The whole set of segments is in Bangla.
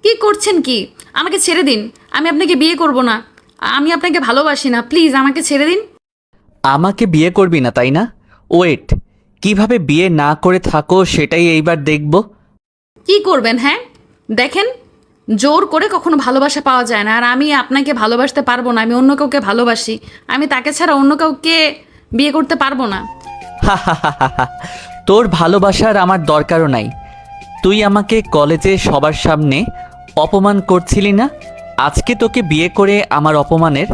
কি করছেন কি? আমাকে ছেড়ে দিন। আমি আপনাকে বিয়ে করব না। আমি আপনাকে ভালোবাসি না, প্লিজ আমাকে ছেড়ে দিন। আমাকে বিয়ে করবি না তাই না? ওয়েট, কিভাবে বিয়ে না করে থাকো সেটাই এইবার দেখব। কি করবেন? হ্যাঁ দেখেন, জোর করে কখনো ভালোবাসা পাওয়া যায় না। আর আমি আপনাকে ভালোবাসতে পারবো না। আমি অন্য কাউকে ভালোবাসি। আমি তাকে ছাড়া অন্য কাউকে বিয়ে করতে পারবো না। তোর ভালোবাসার আমার দরকারও নাই। তুই আমাকে কলেজে সবার সামনে অপমান করছিলি না? আজকে তোকে বিয়ে করে আমার অপমানের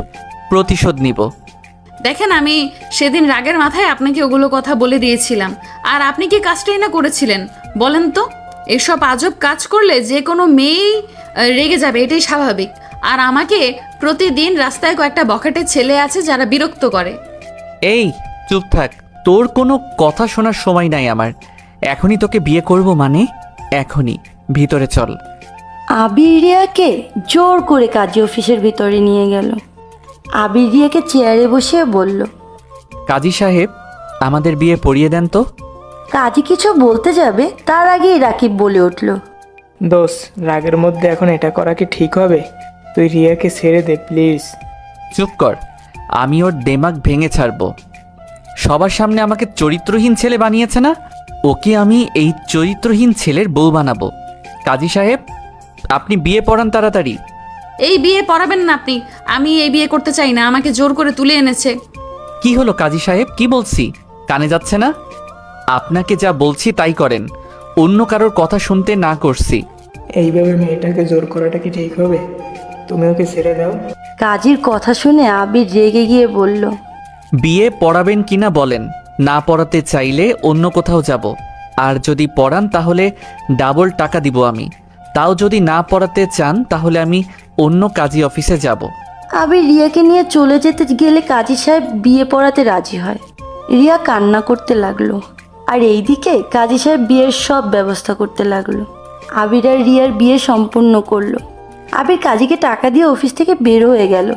প্রতিশোধ নিব। দেখেন, আমি সেদিন রাগের মাথায় আপনাকে ওগুলো কথা বলে দিয়েছিলাম। আর আপনি কি কাজটাই না করেছিলেন বলেন তো? এসব আজব কাজ করলে যে কোনো মেয়েই রেগে যাবে, এটাই স্বাভাবিক। আর আমাকে প্রতিদিন রাস্তায় কয়েকটা বখাটে ছেলে আছে যারা বিরক্ত করে। এই চুপ থাক, তোর কোনো কথা শোনার সময় নাই আমার। এখনই তোকে বিয়ে করব, মানে এখনই। ভিতরে চল। আবির রিয়াকে জোর করে কাজী অফিসের ভিতরে নিয়ে গেল। আবির রিয়াকে চেয়ারে বসিয়ে বলল, কাজী সাহেব, আমাদের বিয়ে পড়িয়ে দেন তো। কাজী কিছু বলতে যাবে তার আগেই রাকিব বলে উঠল, দোষ, রাগের মধ্যে এখন এটা করা কি ঠিক হবে? তুই রিয়াকে ছেড়ে দে প্লিজ। চুপ কর, আমি ওর দেমাগ ভেঙে ছাড়বো। সবার সামনে আমাকে চরিত্রহীন ছেলে বানিয়েছে না? ওকে আমি এই চরিত্রহীন ছেলের বউ বানাবো। কাজী সাহেব, আপনি বিয়ে পড়ান তাড়াতাড়ি। এই বিয়ে পড়াবেন না আপনি। আমি এই বিয়ে করতে চাই না। আমাকে জোর করে তুলে এনেছে। কি হলো কাজী সাহেব, কি বলছি কানে যাচ্ছে না? আপনাকে যা বলছি তাই করেন, অন্য কারোর কথা শুনতে না করছি। এইভাবে মেয়েটাকে জোর করাটা কি ঠিক হবে? তুমি ওকে ছেড়ে দাও। কাজীর কথা শুনে আবির রেগে গিয়ে বলল, বিয়ে পড়াবেন কিনা বলেন। না পড়াতে চাইলে অন্য কোথাও যাব। আর যদি পড়ান তাহলে ডাবল টাকা দিব আমি। তাও যদি না পড়াতে চান তাহলে আমি অন্য কাজী অফিসে যাব। আবির রিয়াকে নিয়ে চলে যেতে গেলে কাজী সাহেব বিয়ে পড়াতে রাজি হয়। রিয়া কান্না করতে লাগলো। আর এইদিকে কাজী সাহেব বিয়ের সব ব্যবস্থা করতে লাগলো। আবির আর রিয়ার বিয়ে সম্পূর্ণ করলো। আবির কাজীকে টাকা দিয়ে অফিস থেকে বের হয়ে গেল।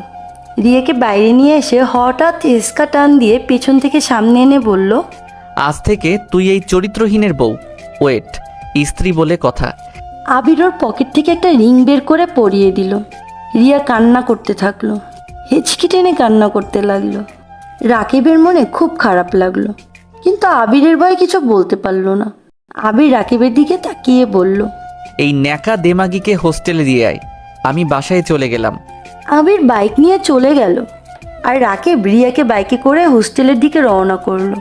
রিয়াকে বাইরে নিয়ে এসে হঠাৎ হেসকা টান দিয়ে পেছন থেকে সামনে এনে বলল, আজ থেকে তুই এই চরিত্রহীনের বউ। ওয়েট, স্ত্রী বলে কথা। আবির ওর পকেট থেকে একটা রিং বের করে পরিয়ে দিল। রিয়া কান্না করতে থাকলো। হেঁচকি টেনে কান্না করতে লাগলো। রাকিবের মনে খুব খারাপ লাগলো, কিন্তু আবিরের ভয়ে কিছু বলতে পারলো না। আবির রাকিবের দিকে তাকিয়ে বলল, এই ন্যাকা দেমাগিকে হোস্টেলে দিয়ে আয়। আমি বাসায় চলে গেলাম। আবির বাইক নিয়ে চলে গেল। আর রাকিব রিয়াকে বাইকে করে হোস্টেলের দিকে রওনা করলো।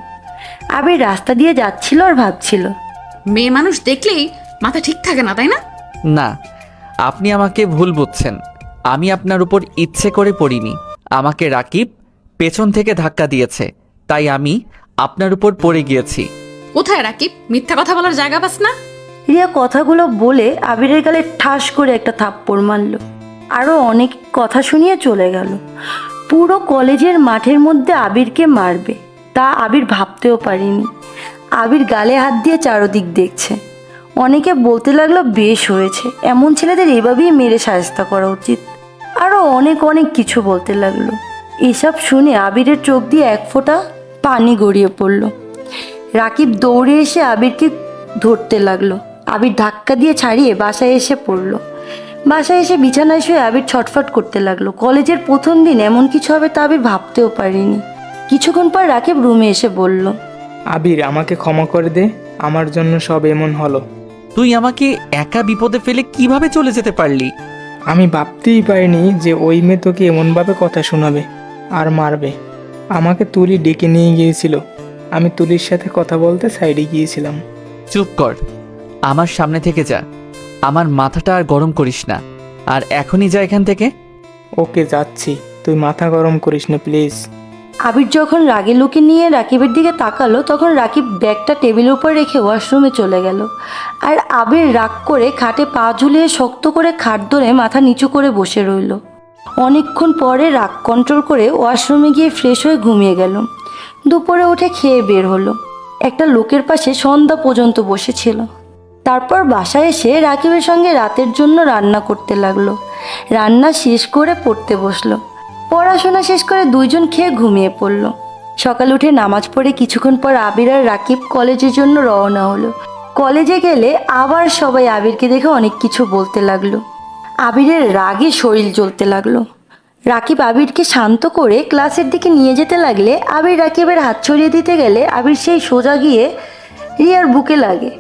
আবির রাস্তা দিয়ে যাচ্ছিল আর ভাবছিল, মেয়ে মানুষ দেখলেই মাথা ঠিক থাকে না, তাই না? না, আপনি আমাকে ভুল বুঝছেন। আমি আপনার উপর ইচ্ছে করে পড়িনি। আমাকে রাকিব পেছন থেকে ধাক্কা দিয়েছে, তাই আমি আপনার উপর পড়ে গিয়েছি। কোথায় রাকিব? মিথ্যা কথা বলার জায়গা পাস না? রিয়া কথাগুলো বলে আবিরের গালে ঠাস করে একটা থাপ্পড় মারল। আরও অনেক কথা শুনিয়ে চলে গেল। পুরো কলেজের মাঠের মধ্যে আবিরকে মারবে তা আবির ভাবতেও পারেনি। আবির গালে হাত দিয়ে চারদিক দেখছে। অনেকে বলতে লাগলো বেশ হয়েছে, এমন ছেলেদের এভাবেই মেরে সায়স্তা করা উচিত। আরও অনেক অনেক কিছু বলতে লাগলো। এসব শুনে আবিরের চোখ দিয়ে এক ফোঁটা পানি গড়িয়ে পড়ল। রাকিব দৌড়ে এসে আবিরকে ধরতে লাগলো। আবির ধাক্কা দিয়ে ছাড়িয়ে বাসায় এসে পড়লো। বাসায় এসে বিছানায় শুয়ে আবির ছটফট করতে লাগলো। কলেজের প্রথম দিন এমন কিছু হবে তা আবির ভাবতেও পারেনি। কিছুক্ষণ পর রাকিব রুমে এসে বলল, আবির, আমাকে ক্ষমা করে দে, আমার জন্য সব এমন হলো। তুই আমাকে একা বিপদে ফেলে কিভাবে চলে যেতে পারলি? আমি ভাবতেই পারিনি যে ওই মেয়ে তোকে এমনভাবে কথা শোনাবে আর মারবে। আমাকে তুলি ডেকে নিয়ে গিয়েছিল। আমি তুলির সাথে কথা বলতে সাইডে গিয়েছিলাম। চুপ কর, আমার সামনে থেকে যা। আমার মাথাটা আর গরম করিস না। আর এখনই যা এখান থেকে। ওকে, যাচ্ছি। তুই মাথা গরম করিস না প্লিজ। আবির যখন রাগে লুকে নিয়ে রাকিবের দিকে তাকালো তখন রাকিব ব্যাগটা টেবিলের উপর রেখে ওয়াশরুমে চলে গেল। আর আবির রাগ করে খাটে পা ঝুলিয়ে শক্ত করে খাট ধরে মাথা নিচু করে বসে রইল। অনেকক্ষণ পরে রাগ কন্ট্রোল করে ওয়াশরুমে গিয়ে ফ্রেশ হয়ে ঘুমিয়ে গেল। দুপুরে উঠে খেয়ে বের হলো। একটা লোকের পাশে সন্ধ্যা পর্যন্ত বসেছিল। তারপর বাসায় এসে রাকিবের সঙ্গে রাতের জন্য রান্না করতে লাগলো। রান্না শেষ করে পড়তে বসলো। পড়াশোনা শেষ করে দুইজন খেয়ে ঘুমিয়ে পড়ল। সকালে উঠে নামাজ পড়ে কিছুক্ষণ পর আবির আর রাকিব কলেজের জন্য রওনা হলো। কলেজে গেলে আবার সবাই আবিরকে দেখে অনেক কিছু বলতে লাগলো। আবিরের রাগে শরীর জ্বলতে লাগলো। রাকিব আবিরকে শান্ত করে ক্লাসের দিকে নিয়ে যেতে লাগলে আবির রাকিবের হাত ছড়িয়ে দিতে গেলে আবির সেই সোজা গিয়ে রিয়ার বুকে লাগে।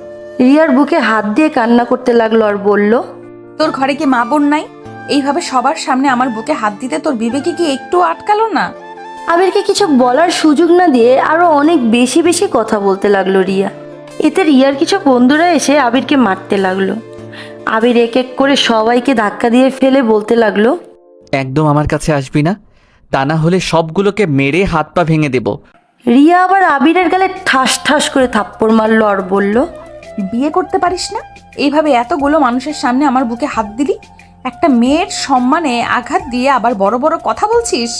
রিয়ার বুকে হাত দিয়ে কান্না করতে লাগলো আর বলল, তোর ঘরে কি মা বোন নাই? এইভাবে সবার সামনে আমার বুকে হাত দিতে তোর বিবেকে কি একটু আটকালো না? আবিরকে কিছু বলার সুযোগ না দিয়ে আরও অনেক বেশি বেশি কথা বলতে লাগলো রিয়া। এতে রিয়ার কিছু বন্ধুরা এসে আবিরকে মারতে লাগলো। আবির এক এক করে সবাইকে ধাক্কা দিয়ে ফেলে বলতে লাগলো, একদম আমার কাছে আসবি না, তা না হলে সবগুলোকে মেরে হাত পা ভেঙে দেব। রিয়া আবার আবিরের গালে ঠাস ঠাস করে থাপ্পড় মারলো আর বলল, বিয়ে করতে পারিস না? এইভাবে এতগুলো মানুষের সামনে আমার বুকে হাত দিলি? একটা মেয়ের সম্মানে আঘাত দিয়ে আবার বড় বড় কথা বলছিস?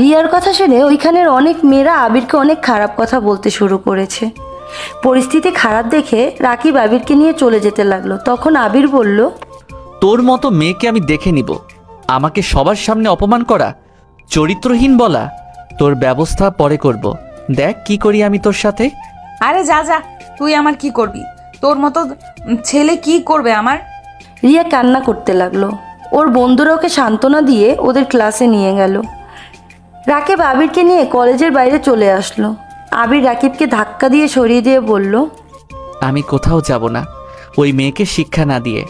রিয়ার কথা শুনে ওইখানের অনেক মেয়েরা আবিরকে অনেক খারাপ কথা বলতে শুরু করেছে। পরিস্থিতি খারাপ দেখে রাকিব আবিরকে নিয়ে চলে যেতে লাগলো। তখন আবির বলল, তোর মতো মেয়েকে আমি দেখে নিব, আমাকে সবার সামনে অপমান করা, চরিত্রহীন বলা, তোর ব্যবস্থা পরে করব। দেখ কি করি আমি তোর সাথে। আরে যা যা, তুই আমার কি করবি? তোর মতো ছেলে কি করবে আমার? রিয়া কান্না করতে লাগলো। ওর বন্ধুরা ওকে সান্ত্বনা দিয়ে ওদের ক্লাসে নিয়ে গেল। রাকিব আবিরকে নিয়ে কলেজের বাইরে চলে আসলো। আবির রাকিবকে ধাক্কা দিয়ে সরিয়ে দিয়ে বলল, আমি কোথাও যাব না ওই মেয়েকে শিক্ষা না দিয়ে।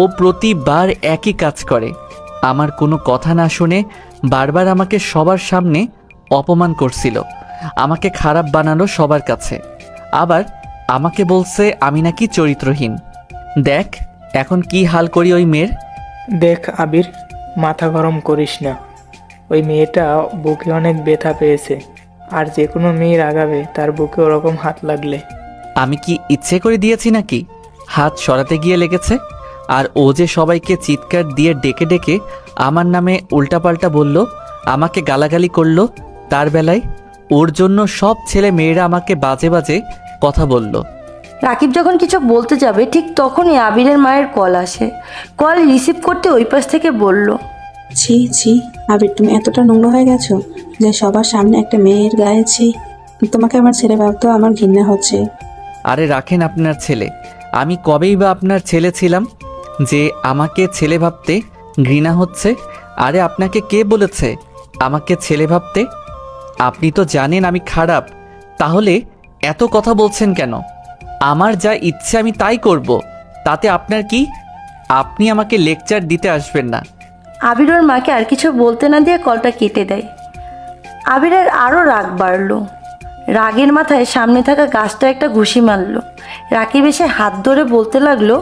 ও প্রতিবার একই কাজ করে, আমার কোনো কথা না শুনে বারবার আমাকে সবার সামনে অপমান করছিল, আমাকে খারাপ বানালো সবার কাছে, আবার আমাকে বলছে আমি নাকি চরিত্রহীন। দেখ এখন কি হাল করি ওই মেয়ের। দেখ আবির, মাথা গরম করিস না। ওই মেয়েটা বুকে অনেক ব্যথা পেয়েছে, আর যে কোনো মেয়ের আগাবে তার বুকে ওরকম হাত লাগলে। আমি কি ইচ্ছে করে দিয়েছি নাকি? হাত সরাতে গিয়ে লেগেছে। আর ও যে সবাইকে চিৎকার দিয়ে ডেকে ডেকে আমার নামে উল্টাপাল্টা বলল, আমাকে গালাগালি করলো, তার বেলায় ওর জন্য সব ছেলে মেয়েরা আমাকে বাজে বাজে কথা বলল। রাকিব যখন কিছু বলতে যাবে ঠিক তখনই আবিরের মায়ের কল আসে। কল রিসিভ করতে ওই পাশ থেকে বলল, ছি ছি আবির, তুমি এতটা নোংরা হয়ে গেছো যে সবার সামনে একটা মেয়ের গায়ে ছি। তোমাকে আমার ছেলে ভাবতেও আমার ঘৃণা হচ্ছে। আরে রাখেন আপনার ছেলে, আমি কবেই বা আপনার ছেলে ছিলাম যে আমাকে ছেলে ভাবতে ঘৃণা হচ্ছে? আরে আপনাকে কে বলেছে আমাকে ছেলে ভাবতে? আপনি তো জানেন আমি খারাপ, তাহলে এত কথা বলছেন কেন? আমার যা ইচ্ছে আমি তাই করব, তাতে আপনার কি? আপনি আমাকে লেকচার দিতে আসবেন না। আবির ওর মাকে আর কিছু বলতে না দিয়ে কলটা কেটে দেয়। আবিরের আরও রাগ বাড়ল। রাগের মাথায় সামনে থাকা গাছটা একটা ঘুষি মারল। রাকিব এসে হাত ধরে বলতে লাগলো,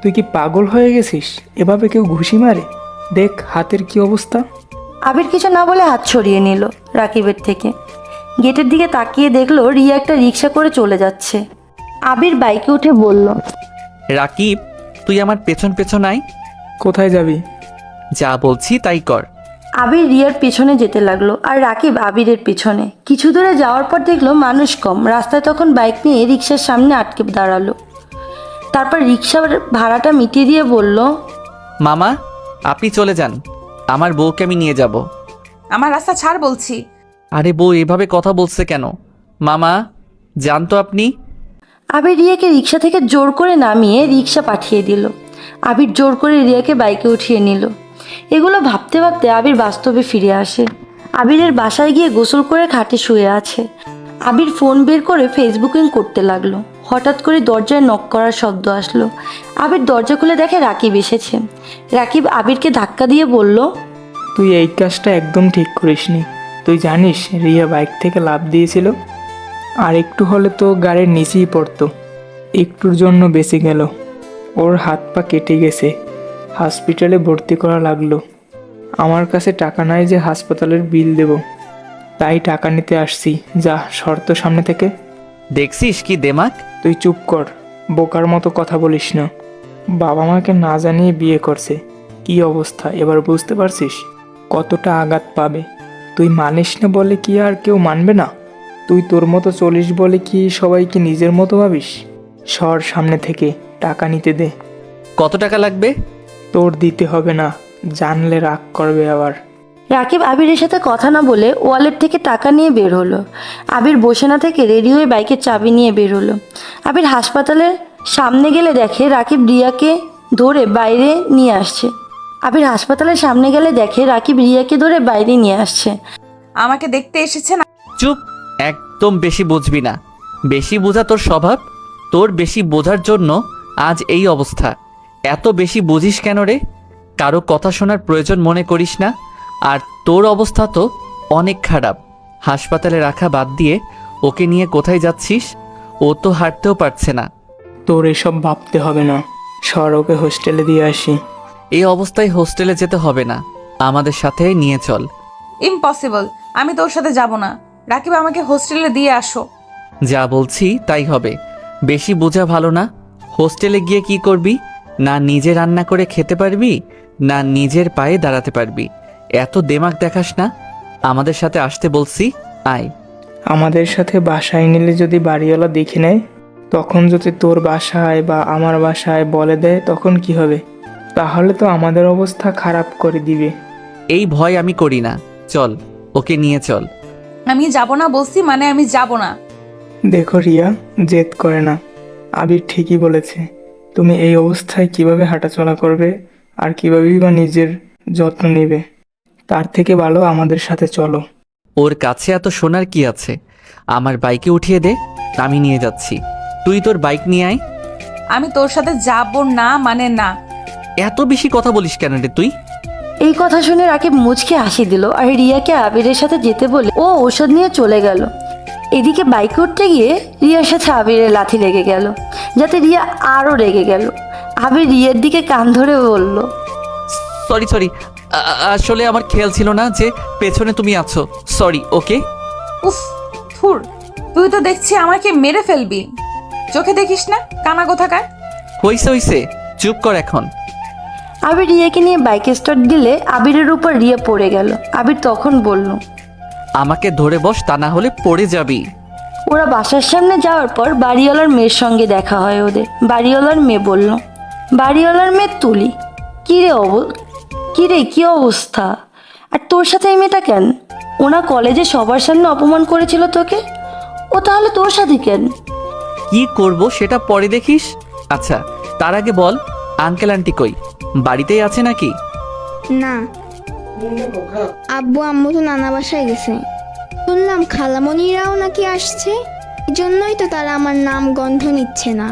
তুই কি পাগল হয়ে গেছিস? এভাবে কেউ ঘুষি মারে? দেখ হাতের কি অবস্থা। আবির কিছু না বলে হাত সরিয়ে নিল রাকিবের থেকে। গেটের দিকে তাকিয়ে দেখলো রিয়া একটা রিক্সা করে চলে যাচ্ছে। আবির বাইকে উঠে বলল, রাকিব, তুই আমার পেছন পেছন আয়। কোথায় যাবি? যা বলছি তাই কর। আবির রিয়ার পেছনে যেতে লাগলো আর রাকিব আবিরের পেছনে। কিছু দূরে যাওয়ার পর দেখলো মানুষ কম। রাস্তায় তখন বাইক নিয়ে রিক্সার সামনে আটকে দাঁড়ালো। তারপর রিক্সার ভাড়াটা মিটিয়ে দিয়ে বলল, মামা আপনি চলে যান, আমার বউকে আমি নিয়ে যাব। আমার রাস্তা ছাড় বলছি। আরে বউ এভাবে কথা বলছে কেন? মামা যান তো আপনি। আবির রিয়াকে রিক্সা থেকে জোর করে নামিয়ে রিক্সা পাঠিয়ে দিল। আবির জোর করে রিয়াকে বাইকে উঠিয়ে নিল। এগুলো ভাবতে ভাবতে আবির বাস্তবে ফিরে আসে। আবিরের বাসায় গিয়ে গোসল করে খাটে শুয়ে আছে। আবির ফোন বের করে ফেসবুকিং করতে লাগলো। হঠাৎ করে দরজায় নক করার শব্দ আসলো। আবির দরজা খুলে দেখে রাকিব এসেছে। রাকিব আবিরকে ধাক্কা দিয়ে বলল, তুই এই কাজটা একদম ঠিক করিসনি। তুই জানিস রিয়া বাইক থেকে লাফ দিয়েছিল, আর একটু হলে তো গাড়ির নিচেই পড়তো। একটুর জন্য বেঁচে গেল। ওর হাত পা কেটে গেছে, হসপিটালে ভর্তি করা লাগলো। আমার কাছে টাকা নাই যে হাসপাতালের বিল দেব, তাই টাকা নিতে আসছি। যা শর্ত সামনে থেকে। দেখছিস কি দেমাক? তুই চুপ কর, বোকার মতো কথা বলিস না। বাবা মাকে না জানিয়ে বিয়ে করছে, কি অবস্থা এবার বুঝতে পারছিস? কতটা আঘাত পাবে। তুই মানিস না বলে কি আর কেউ মানবে না? তুই তোর মতো চলিস বলে কি সবাইকে নিজের মতো ভাবিস? সর সামনে থেকে, টাকা নিতে দে। কত টাকা লাগবে? তোর দিতে হবে না, জানলে রাগ করবে আবার। রাকিব আবিরের সাথে কথা না বলে ওয়ালেট থেকে টাকা নিয়ে বের হলো। আবির বসে না থেকে রেডি হয়ে বাইকের চাবি নিয়ে বের হলো। আবির হাসপাতালের সামনে গেলে দেখে রাকিব রিয়াকে ধরে বাইরে নিয়ে আসছে। আবির হাসপাতালের সামনে গেলে দেখে রাকিব রিয়াকে ধরে বাইরে নিয়ে আসছে। আমাকে দেখতে এসেছেন? চুপ, একদম বেশি বুঝবি না। বেশি বোঝা তোর স্বভাব, তোর বেশি বোঝার জন্য আজ এই অবস্থা। এত বেশি বুঝিস কেন রে? কারো কথা শোনার প্রয়োজন মনে করিস না। আর তোর অবস্থা তো অনেক খারাপ। হাসপাতালে রাখা বাদ দিয়ে ওকে নিয়ে কোথায় যাচ্ছিস? ও তো হাঁটতেও পারছে না। তোর এসব ভাবতে হবে না, সর ওকে হোস্টেলে দিয়ে আসি। এই অবস্থায় হোস্টেলে যেতে হবে না, আমাদের সাথে নিয়ে চল। ইম্পসিবল, আমি তোর সাথে যাব না। রাকিব, আমাকে হোস্টেলে দিয়ে আসো। যা বলছি তাই হবে। বেশি বোঝা ভালো না। হোস্টেলে গিয়ে কি করবি? না নিজে রান্না করে খেতে পারবি, না নিজের পায়ে দাঁড়াতে পারবি। এত দেমাগ দেখাস না। আমাদের সাথে আসতে বলছি, আয়। আমাদের সাথে বাসায় নিলে যদি বাড়িওয়ালা দেখে নেয়, তখন যদি তোর বাসায় বা আমার বাসায় বলে দেয়, তখন কি হবে? তাহলে তো আমাদের অবস্থা খারাপ করে দিবে। এই ভয় আমি করি না, চল ওকে নিয়ে চল। আমি যাব না বলছি, মানে আমি যাব না। দেখো রিয়া, জেদ করে না। আবির ঠিকই বলেছে। তুমি এই অবস্থায় কিভাবে হাঁটাচলা করবে আর কিভাবেই বা নিজের যত্ন নেবে? তার থেকে ভালো আমাদের সাথে চলো। ওর কাছে এত শোনার কি আছে? আমার বাইকে উঠিয়ে দে, আমি নিয়ে যাচ্ছি। তুই তোর বাইক নিয়ে আয়। আমি তোর সাথে যাব না, মানে না। এত বেশি কথা বলিস কেন রে তুই? এই কথা শুনে রাকিব মুচকে হাসি দিল আর রিয়াকে আবিরের সাথে যেতে বলে ও ঔষধ নিয়ে চলে গেল। এদিকে বাইকে উঠতে গিয়ে রিয়ার সাথে আবিরের লাথি লেগে গেল, যাতে রিয়া আরও রেগে গেল। আবির রিয়ার দিকে কান ধরে বলল, সরি সরি, আসলে আমার খেয়াল ছিল না যে পেছনে তুমি আছো। সরি। ওকে। উফ, থুর, তুই তো দেখছি আমাকে মেরে ফেলবি। চোখে দেখিস না, কানা কোথাকার। হইছে হইছে, চুপ কর এখন। আবির রিয়াকে নিয়ে বাইকে স্টার্ট দিলে আবিরের উপর রিয়া পড়ে গেল। আবির তখন বলল, আমাকে ধরে বস, তা না হলে পড়ে যাবি। ওরা বাসার সামনে যাওয়ার পর বাড়িওয়ালার মেয়ের সঙ্গে দেখা হয় ওদের। বাড়িওয়ালার মেয়ে বলল, বাড়িওয়ালার মেয়ে তুলি, কিরে কি অবস্থা? আর তোর সাথে এই মেয়েটা কেন? ওনা কলেজে সবার সামনে অপমান করেছিল তোকে, ও তাহলে তোর সাথে কেন? কি করব সেটা পরে দেখিস। আচ্ছা, তার আগে বল, আঙ্কেল আন্টি কই? বাড়িতেই আছে নাকি? না, আব্বু আম্মু তো নানা বাসায় গেছে। শুনলাম খালামণিরাও নাকি আসছে, এই জন্যই তো তারা আমার নাম গন্ধ নিচ্ছে না।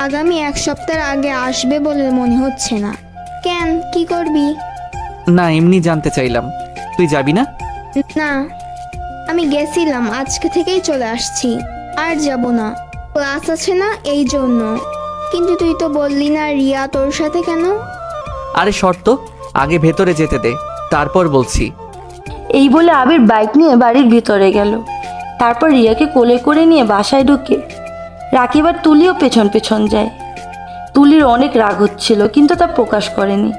আগামী 1 সপ্তাহ আগে আসবে বলে মনে হচ্ছে না। কেন, কি করবি? না, এমনি জানতে চাইলাম। তুই যাবি না? না, আমি গেছিলাম, আজকে থেকেই চলে আসছি। আর যাব না, ক্লাস আছে না এই জন্য। কিন্তু তুই তো বললি না রিয়া তোর সাথে কেন? আরে শর্ত, আগে ভেতরে যেতে দে, তারপর বলছি। এই বলে আবির বাইক নিয়ে বাড়ির ভিতরে গেল। তারপর রিয়াকে কোলে করে নিয়ে বাসায় ঢুকে রাকিব আর তুলিও পেছন পেছন যায়। তুলির অনেক রাগ হচ্ছিল, কিন্তু তা প্রকাশ করেনি।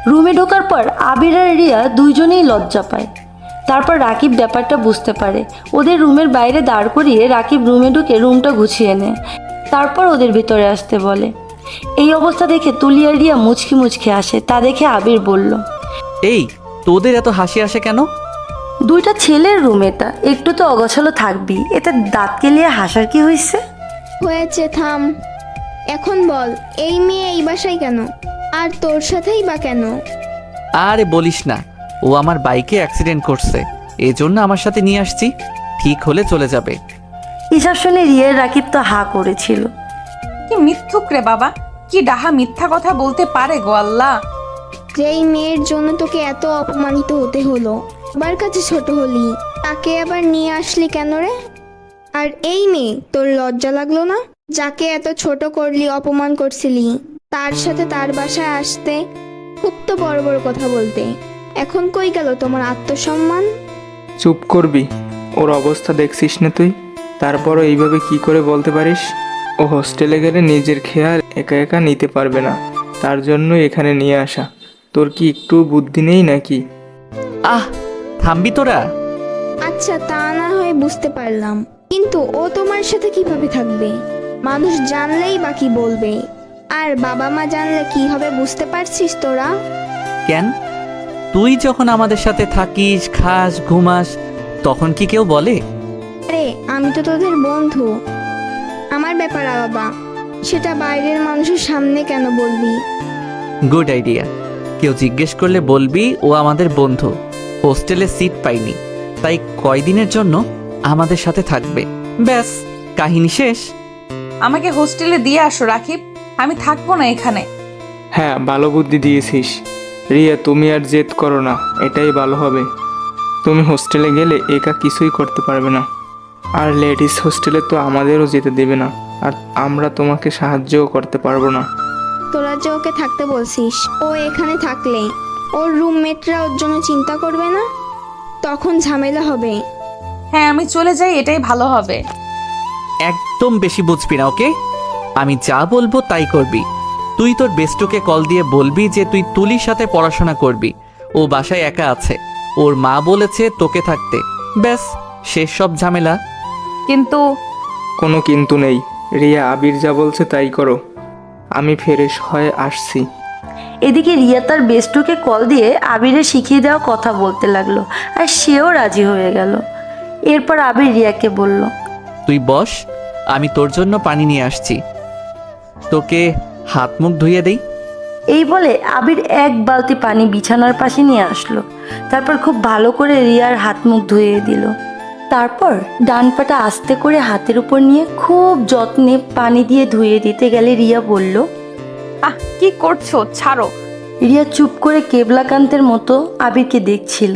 রুমে ঢোকার পর আবির আর রিয়া দুইজনেই লজ্জা পায়। তারপর রাকিব ব্যাপারটা বুঝতে পারে। ওদের রুমের বাইরে দাঁড় করিয়ে রাকিব রুমে ঢুকে রুমটা গুছিয়ে নেয়। তারপর ওদের ভিতরে আসতে বলে। এই অবস্থা দেখে তুলি আর রিয়া মুচকি মুচকি আসে। তা দেখে আবির বলল, এই, তোদের এত হাসি আসে কেন? দুইটা ছেলের রুম, এটা একটু তো অগোছালো থাকবি, এতে দাঁত কেলিয়ে হাসার কি হয়েছে? হয়েছে, থাম। এখন বল, এই মেয়ে এই বাসায় কেন? আর তোর সাথেই বা কেন? আরে বলিস না, ও আমার বাইকে অ্যাক্সিডেন্ট করছে, এজন্য আমার সাথে নিয়ে আসছি। ঠিক হলে চলে যাবে। এসব শুনে রিয়ার রাকিব তো হা করেছিল। কি মিথ্যুক রে বাবা, কি ডাহা মিথ্যা কথা বলতে পারে গো আল্লাহ। যেই মেয়ের জন্য তোকে এত অপমানিত হতে হলো, সবার কাছে ছোট হলি, তাকে আবার নিয়ে আসলি কেন রে? আর এই মেয়ে, তোর লজ্জা লাগলো না? যাকে এত ছোট করলি, অপমান করছিলি, তার সাথে তার বাসায় আসতে? খুব তো বড় বড় কথা বলতে। এখন কই গেল তোমার আত্মসম্মান? চুপ করবি? ওর অবস্থা দেখছিস না তুই? তারপরও এইভাবে কি করে বলতে পারিস? ও হোস্টেলে গেলে নিজের খেয়াল একা একা নিতে পারবে না, তার জন্য এখানে নিয়ে আসা। তোর কি একটু বুদ্ধি নেই নাকি? আহ, থামবি তোরা? আচ্ছা, তা না হয় বুঝতে পারলাম, কিন্তু ও তোমার সাথে কিভাবে থাকবে? মানুষ জানলেই বা কি বলবে? আর বাবা মা জানলে কি হবে বুঝতে পারছিস তোরা? কেন? তুই যখন আমাদের সাথে থাকিস, খাস, ঘুমাস, তখন কি কেউ বলে? আরে আমি তো তোদের বন্ধু, আমার ব্যাপার আলাদা। সেটা বাইরের মানুষের সামনে কেন বলবি? Good idea. কেউ জিজ্ঞেস করলে বলবি ও আমাদের বন্ধু, হোস্টেলে সিট পাইনি, তাই কয়দিনের জন্য আমাদের সাথে থাকবে। ব্যাস, কাহিনী শেষ। আমাকে হোস্টেলে দিয়ে আসো রাকিব, আমি থাকবো না এখানে। হ্যাঁ, ভালো বুদ্ধি দিয়েছিস। রিয়া, তুমি আর জেদ করো না, এটাই ভালো হবে। তুমি হোস্টেলে গেলে একা কিছুই করতে পারবে না। আর লেডিস হোস্টেলে তো আমাদেরও যেতে দেবে না, আর আমরা তোমাকে সাহায্যও করতে পারবো না। তোরা যে ওকে থাকতে বলছিস, ও এখানে থাকলে ওর রুমমেটরা ওর জন্য চিন্তা করবে না? তখন ঝামেলা হবে। হ্যাঁ, আমি চলে যাই, এটাই ভালো হবে। একদম বেশি বুঝবি না, ওকে? আমি যা বলবো তাই করবি। তুই তোর বেস্টুকে কল দিয়ে বলবি যে তুই তুলির সাথে পড়াশোনা করবি, ও বাসায় একা আছে, ওর মা বলেছে তোকে থাকতে। ব্যাস, শেষ সব ঝামেলা। কিন্তু কোনো কিন্তু নেই। রিয়া, আবির যা বলছে তাই করো। আমি ফ্রেশ হয়ে আসছি। এদিকে রিয়া তার বেস্টুকে কল দিয়ে আবিরের শিখিয়ে দেওয়া কথা বলতে লাগলো, আর সেও রাজি হয়ে গেল। এরপর আবির রিয়াকে বলল, তুই বস, আমি তোর জন্য পানি নিয়ে আসছি। তোকে হাত মুখ ধুইয়ে দেই। এই বলে আবির এক বালতি পানি বিছানার পাশে নিয়ে আসলো। তারপর খুব ভালো করে রিয়ার হাত মুখ ধুয়ে দিল। তারপর ডান পাটা আস্তে করে হাতের উপর নিয়ে খুব যত্নে পানি দিয়ে ধুয়ে দিতে গেলে রিয়া বলল, কি করছো, ছাড়ো। রিয়া চুপ করে কেবলাকান্তের মতো আবিরকে দেখছিল।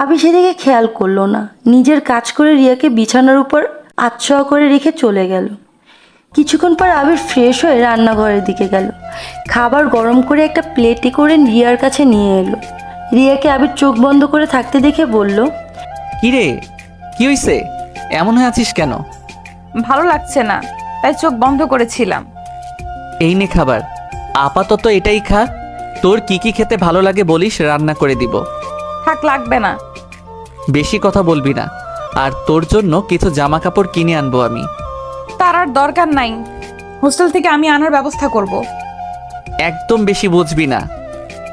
আবির সেদিকে খেয়াল করলো না, নিজের কাজ করে রিয়াকে বিছানার উপর আচ্ছায়া করে রেখে চলে গেল। কিছুক্ষণ পর আবির ফ্রেশ হয়ে রান্নাঘরের দিকে গেল। খাবার গরম করে একটা প্লেটে করে রিয়ার কাছে নিয়ে এলো। রিয়াকে আবির চোখ বন্ধ করে থাকতে দেখে বলল, কি রে, কি হইছে? এমন হয়ে আছিস কেন? ভালো লাগছে না, তাই চোখ বন্ধ করেছিলাম। এই নে খাবার, আপাতত এটাই খা। তোর কি কি খেতে ভালো লাগে বলিস, রান্না করে দিব। থাক, লাগবে না। বেশি কথা বলবি না, আর তোর জন্য কিছু জামা কাপড় কিনে আনবো আমি। তার আর দরকার নাই, হোস্টেল থেকে আমি আনার ব্যবস্থা করব। একদম বেশি বুঝবি না,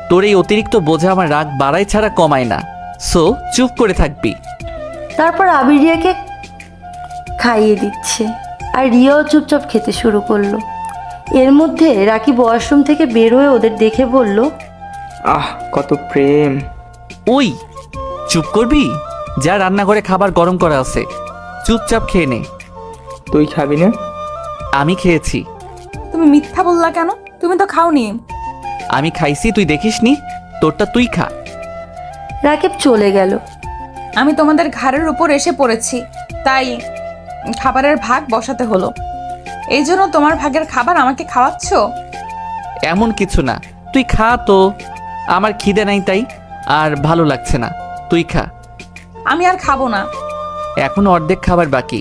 তোর এই অতিরিক্ত বোঝা আমার রাগ বাড়ায় ছাড়া কমায় না। সো চুপ করে থাকবি। তারপর আবির রিয়াকে খাইয়ে দিচ্ছে, আর রিয়াও চুপচাপ খেতে শুরু করলো। এর মধ্যে রাকিব ওয়াশরুম থেকে বের হয়ে ওদের দেখে বলল, আহ, কত প্রেম! ওই চুপ করবি? যা, রান্নাঘরে খাবার গরম করা আছে, চুপচাপ খেয়ে নে। তুই খাবি না? আমি খেয়েছি। তুমি মিথ্যা বললা কেন? তুমি তো খাওনি। আমি খাইছি, তুই দেখিসনি? তোরটা তুই খা। রাকিব চলে গেল। আমি তোমাদের ঘাড়ের উপর এসে পড়েছি, তাই খাবারের ভাগ বসাতে হলো। এই জন্য তোমার ভাগের খাবার আমাকে খাওয়াচ্ছ? এমন কিছু না, তুই খা তো। আমার খিদে নাই তাই, আর ভালো লাগছে না। তুই খা। আমি আর খাবো না, এখন অর্ধেক খাবার বাকি।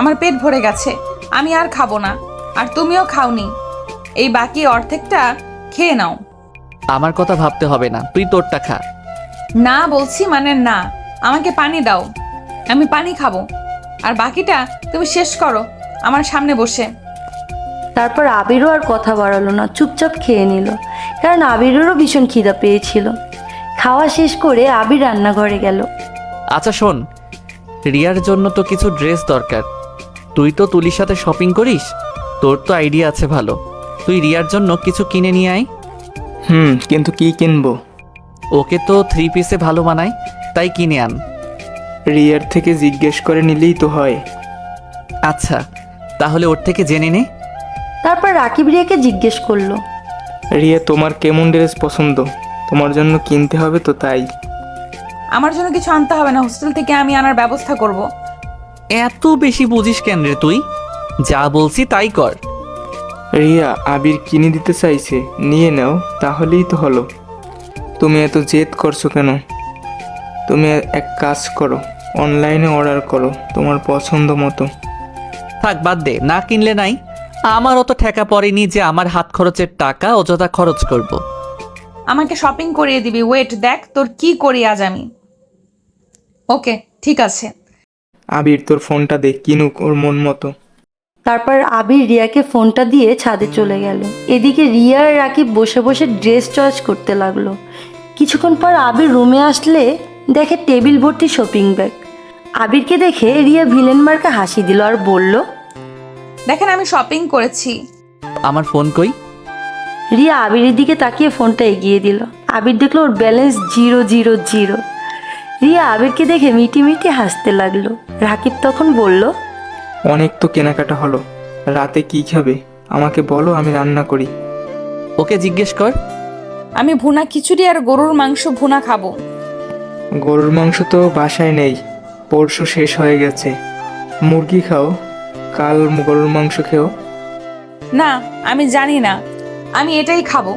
আমার পেট ভরে গেছে, আমি আর খাবো না। আর তুমিও খাওনি, এই বাকি অর্ধেকটা খেয়ে নাও। আমার কথা ভাবতে হবে না, তুই তোরটা খা। না বলছি মানে না, আমাকে পানি দাও, আমি পানি খাবো। আর বাকিটা তুমি শেষ করো আমার সামনে বসে। তারপর আবিরও আর কথা বাড়ালো না, চুপচাপ খেয়ে নিল, কারণ আবিরেরও ভীষণ খিদা পেয়েছিল। খাওয়া শেষ করে আবির রান্নাঘরে গেল। আচ্ছা শোন, রিয়ার জন্য তো কিছু ড্রেস দরকার। তুই তো তুলির সাথে শপিং করিস, তোর তো আইডিয়া আছে ভালো। তুই রিয়ার জন্য কিছু কিনে নিয়ে আয়। কিন্তু কি কিনবো? ওকে তো 3 পিসে ভালো মানায়, তাই কিনে আন। রিয়ার থেকে জিজ্ঞেস করে নিলেই তো হয়। আচ্ছা, তাহলে ওর থেকে জেনে নে। তারপর রাকিব রিয়াকে জিজ্ঞেস করলো, রিয়া, তোমার কেমন ড্রেস পছন্দ? তোমার জন্য কিনতে হবে তো, তাই। আমার জন্য কিছু আনতে হবে না, হোস্টেল থেকে আমি আনার ব্যবস্থা করব। এত বেশি বুঝিস কেন রে তুই? যা বলছি তাই কর। রিয়া, আবির কিনে দিতে চাইছে, নিয়ে নাও, তাহলেই তো হলো। তুমি এত জেদ করছো কেন? তুমি এক কাজ করো, অনলাইনে অর্ডার করো তোমার পছন্দ মতো। থাক, বাদ দে, না কিনলে নাই। আমার অত ঠেকা পড়েনি যে আমার হাত খরচের টাকা অযথা খরচ করব। আমাকে শপিং করিয়ে দিবি। ওয়েট, দেখ তোর কি করি আজ আমি। ওকে, ঠিক আছে। আবির, তোর ফোনটা দে, কিনুক ওর মন মতো। তারপর আবির রিয়াকে ফোনটা দিয়ে ছাদে চলে গেল। এদিকে রিয়া আর রাকিব বসে বসে ড্রেস চয়েস করতে লাগলো। কিছুক্ষণ পর আবির রুমে আসলে দেখে টেবিল ভর্তি শপিং ব্যাগ। আবিরকে দেখে রিয়া ভিলেন মার্কা হাসি দিল আর বলল, দেখেন আমি শপিং করেছি। আমার ফোন কই? রিয়া আবিরের দিকে তাকিয়ে ফোনটা এগিয়ে দিল। আবির দেখলো ওর ব্যালেন্স 000। রিয়া আবিরকে দেখে মিটি মিটি হাসতে লাগলো। রাকিব তখন বলল, অনেক তো কেনাকাটা হলো, রাতে কি খাবে আমাকে বলো, আমি রান্না করি। ওকে জিজ্ঞেস কর। আমি ভুনা খিচুড়ি আর গরুর মাংস ভুনা খাবো। গরুর মাংস তো বাসায় নেই, পরশু শেষ হয়ে গেছে। মুরগি খাও, কাল গরুর মাংস খেও। না, আমি জানি না, আমি এটাই খাবো।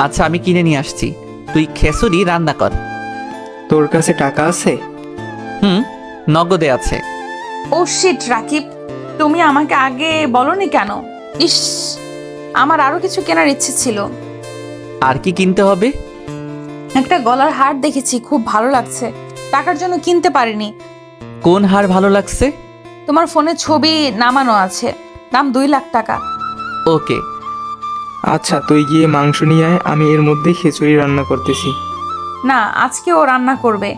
আচ্ছা আমি কিনে নিয়ে আসছি, তুই খিচুড়ি রান্না কর। তোর কাছে টাকা আছে? হুম, নগদে আছে। ও শিট রাকিব, তুমি আমাকে আগে বলনি কেন? ইস, আমার আরো কিছু কেনার ইচ্ছে ছিল। আর কি কিনতে হবে? একটা গলার হার দেখেছি, খুব ভালো লাগছে, টাকার জন্য কিনতে পারিনি। কোন হার ভালো লাগছে? তোমার ফোনে ছবি নামানো আছে, দাম 2 লাখ টাকা। ওকে। আচ্ছা তুই গিয়ে মাংস নিয়ে আয়, আমি এর মধ্যেই খিচুড়ি রান্না করতেছি। না, আজকে ও রান্না করবে।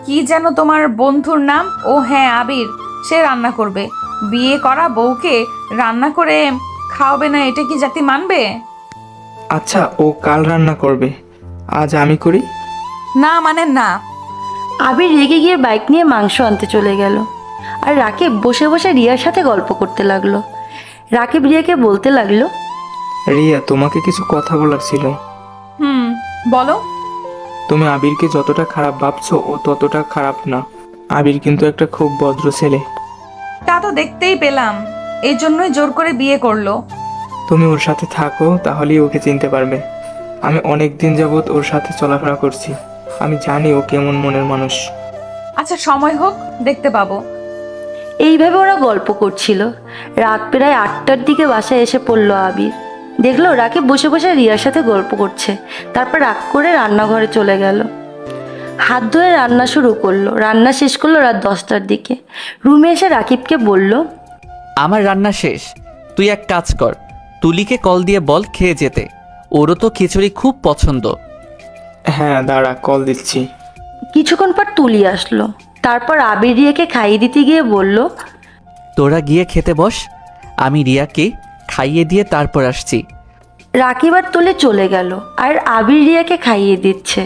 কি যেন তোমার বন্ধুর নাম? ও হ্যাঁ, আবির, সে রান্না করবে। বিয়ে করা বউকে রান্না করে খাওয়াবে না, এটা কি জাতি মানবে? আচ্ছা ও কাল রান্না করবে, আজ আমি করি। না মানে না। আবির রেগে গিয়ে বাইক নিয়ে মাংস আনতে চলে গেল। আর রাকিব বসে বসে রিয়ার সাথে গল্প করতে লাগলো। রাকিব রিয়াকে বলতে লাগলো, রিয়া তোমাকে কিছু কথা বলার ছিল। বলো। তুমি আবিরকে যতটা খারাপ ভাবছো ও ততটা খারাপ না। আবির কিন্তু একটা খুব ভদ্র ছেলে। তা তো দেখতেই পেলাম, এই জন্যই জোর করে বিয়ে করলো। তুমি ওর সাথে থাকো, তাহলেই ওকে চিনতে পারবে। আমি অনেক দিন যাবৎ ওর সাথে চলাফেরা করছি, আমি জানি ও কেমন মনের মানুষ। আচ্ছা সময় হোক, দেখতে পাবো। এইভাবে ওরা গল্প করছিল। রাত প্রায় 8টার দিকে বাসায় এসে পড়লো আবির। দেখলো রাকিব বসে বসে রিয়ার সাথে গল্প করছে। তারপর রাগ করে রান্নাঘরে চলে গেল। হাত ধুয়ে রান্না শুরু করলো। রান্না শেষ করলো রাত 10টার দিকে। রুমে এসে রাকিবকে বলল, আমার রান্না শেষ, তুই এক কাজ কর, তুলিকে কল দিয়ে বল খেয়ে যেতে, ওরও তো খিচুড়ি খুব পছন্দ। হ্যাঁ দাঁড়া, কল দিচ্ছি। কিছুক্ষণ পর তুলি আসলো। তারপর আবির রিয়াকে খাইয়ে দিতে গিয়ে বলল, তোরা গিয়ে খেতে বস, আমি রিয়াকে খাইয়ে দিয়ে তারপর আসছি। রাকিব আর তুলে চলে গেল। আর আবির রিয়াকে খাইয়ে দিচ্ছে।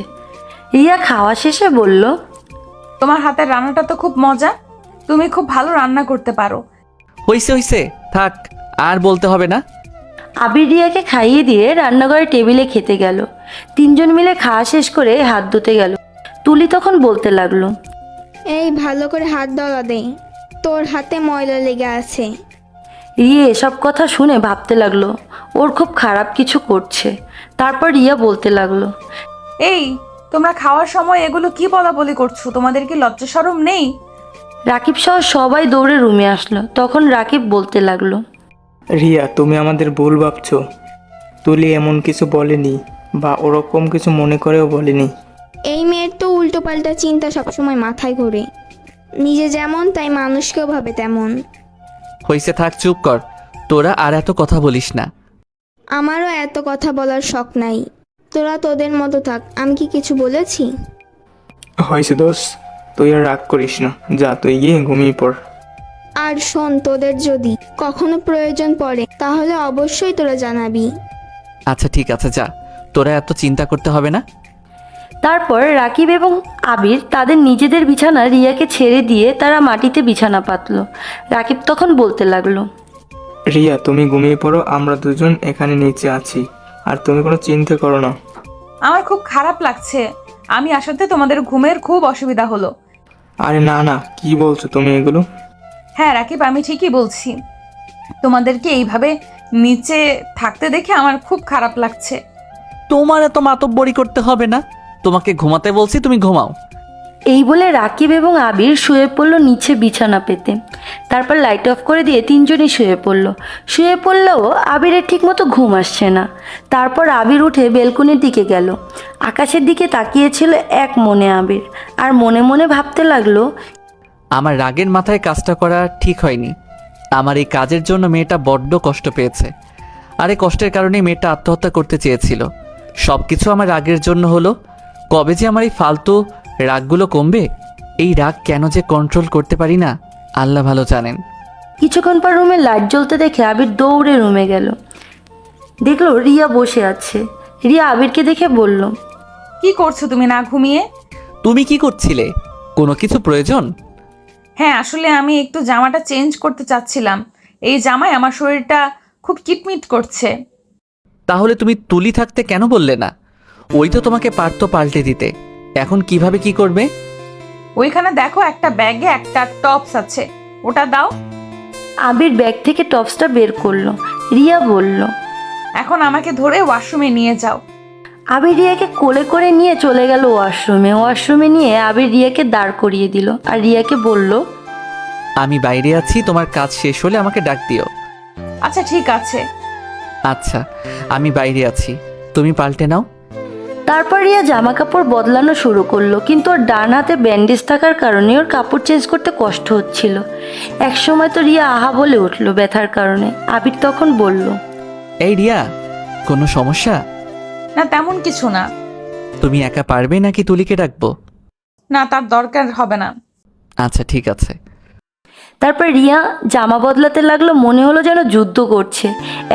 রিয়া খাওয়া শেষে বলল, তোমার হাতের রান্নাটা তো খুব মজা, তুমি খুব ভালো রান্না করতে পারো। হইছে হইছে, থাক, আর বলতে হবে না। আবির রিয়াকে খাইয়ে দিয়ে রান্নাঘরে টেবিলে খেতে গেল। 3জন মিলে খাওয়া শেষ করে হাত ধুতে গেল। তুলি তখন বলতে লাগলো, এই ভালো করে হাত ধরা দে, তোর হাতে ময়লা লেগে আছে। রিয়া এসব কথা শুনে ভাবতে লাগলো ওর খুব খারাপ কিছু করছে। তারপর রিয়া বলতে লাগলো, এই, তোমরা খাওয়ার সময় এগুলো কি বলা বলি করছো? তোমাদের কি লজ্জা শরম নেই? রাকিব সহ সবাই দৌড়ে রুমে আসলো। তখন রাকিব বলতে লাগলো, রিয়া তুমি আমাদের ভুল ভাবছো, তুলি এমন কিছু বলেনি বা ওরকম কিছু মনে করেও বলেনি। এই মেয়ের তো উল্টোপাল্টা চিন্তা সবসময় মাথায় ঘোরে, নিজে যেমন তাই মানুষকেও ভাবে তেমন। হইছে, থাক, চুপ কর, তোরা আর এত কথা বলিস না। আমারও এত কথা বলার শখ নাই, তোরা তোদের মতো থাক। আমি কি কিছু বলেছি? হয়েছে দোষ, তুই আর রাগ করিস না, যা তুই গিয়ে ঘুমিয়ে পড়। আর শোন, তোদের যদি কখনো প্রয়োজন পড়ে তাহলে অবশ্যই তোরা জানাবি। আচ্ছা ঠিক আছে, যা, তোরা এত চিন্তা করতে হবে না। তারপর রাকিব এবং আবির তাদের নিজেদের বিছানা রিয়াকে ছেড়ে দিয়ে তারা মাটিতে বিছানা পাতলো। রাকিব তখন বলতে লাগলো, রিয়া তুমি ঘুমিয়ে পড়ো, আমরা দুজন এখানে নিচে আছি, আর তুমি কোনো চিন্তা করো না। আমার খুব খারাপ লাগছে, আমি আসাতে তোমাদের ঘুমের খুব অসুবিধা হলো। আরে না না, কি বলছো তুমি এগুলো? হ্যাঁ রাকিব, আমি ঠিকই বলছি, তোমাদেরকে এইভাবে নিচে থাকতে দেখে আমার খুব খারাপ লাগছে। তোমার এত মাতব্বরি করতে হবে না, তোমাকে ঘুমাতে বলছি, তুমি ঘুমাও। এই বলে রাকিব এবং আবির শুয়ে পড়লো নিচে বিছানা পেতে। তারপর লাইট অফ করে দিয়ে 3জনই শুয়ে পড়লো। শুয়ে পড়লেও আবিরের ঠিকমতো ঘুম আসছে না। তারপর আবির উঠে বেলকনির দিকে গেল। আকাশের দিকে তাকিয়েছিল এক মনে আবির, আর মনে মনে ভাবতে লাগলো, আমার রাগের মাথায় কাজটা করা ঠিক হয়নি। আমার এই কাজের জন্য মেয়েটা বড্ড কষ্ট পেয়েছে, আর এই কষ্টের কারণে মেয়েটা আত্মহত্যা করতে চেয়েছিল। সব কিছু আমার রাগের জন্য হলো। কবে যে আমার এই ফালতু রাগগুলো কমবে? এই রাগ কেন যে কন্ট্রোল করতে পারি না, আল্লাহ ভালো জানেন। কিছুক্ষণ পর রুমে লাইট জ্বলতে দেখে আবির দৌড়ে রুমে গেল। দেখলো রিয়া বসে আছে। রিয়া আবিরকে দেখে বলল, কি করছো তুমি না ঘুমিয়ে? তুমি কি করছিলে? কোনো কিছু প্রয়োজন? হ্যাঁ, আসলে আমি একটু জামাটা চেঞ্জ করতে চাচ্ছিলাম। এই জামায় আমার শরীরটা খুব কিটমিট করছে। তাহলে তুমি তুলি থাকতে কেন বললে না? ওই তো তোমাকে পারতো পাল্টে দিতে। এখন কিভাবে কি করবে? ওইখানে দেখো, একটা ব্যাগে একটা টপস আছে, ওটা দাও। আবির ব্যাগ থেকে টপসটা বের করলো। রিয়া বলল, এখন আমাকে ধরে ওয়াশরুমে নিয়ে যাও। আবির রিয়াকে কোলে করে নিয়ে চলে গেল ওয়াশরুমে নিয়ে আবির রিয়াকে দাঁড় করিয়ে দিল আর রিয়াকে বলল, আমি বাইরে আছি, তোমার কাজ শেষ হলে আমাকে ডাক দিও। আচ্ছা ঠিক আছে। আচ্ছা, আমি বাইরে আছি, তুমি পাল্টে নাও। তারপর রিয়া জামা কাপড় বদলানো শুরু করলো, কিন্তু ওর ডান হাতে ব্যান্ডেজ থাকার কারণে ওর কাপড় চেঞ্জ করতে কষ্ট হচ্ছিল। একসময় তো রিয়া আহা বলে উঠলো ব্যথার কারণে। আবির তখন বলল, এই রিয়া, কোনো সমস্যা? না, তেমন কিছু না। তুমি একা পারবে নাকি তুলিকে ডাকবো? না, তার দরকার হবে না। আচ্ছা ঠিক আছে। তারপর রিয়া জামা বদলাতে লাগলো, মনে হলো যেন যুদ্ধ করছে।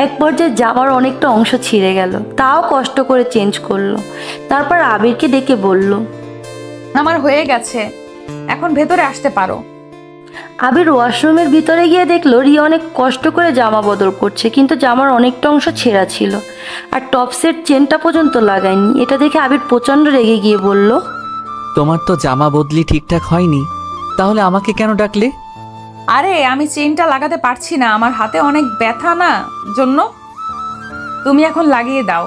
এক পর্যায়ে জামার অনেকটা অংশ ছিঁড়ে গেল, তাও কষ্ট করে চেঞ্জ করলো। তারপর আবিরকে ডেকে বলল, আমার হয়ে গেছে, এখন ভেতরে আসতে পারো। আবির ওয়াশরুমের ভিতরে গিয়ে দেখলো রিয়া অনেক কষ্ট করে জামা বদল করছে, কিন্তু জামার অনেকটা অংশ ছেঁড়া ছিল আর টপসের চেনটা পর্যন্ত লাগায়নি। এটা দেখে আবির প্রচণ্ড রেগে গিয়ে বলল, তোমার তো জামা বদলি ঠিকঠাক হয়নি, তাহলে আমাকে কেন ডাকলে? আরে আমি চেইনটা লাগাতে পারছি না, আমার হাতে অনেক ব্যথা না, জন্য। তুমি এখন লাগিয়ে দাও।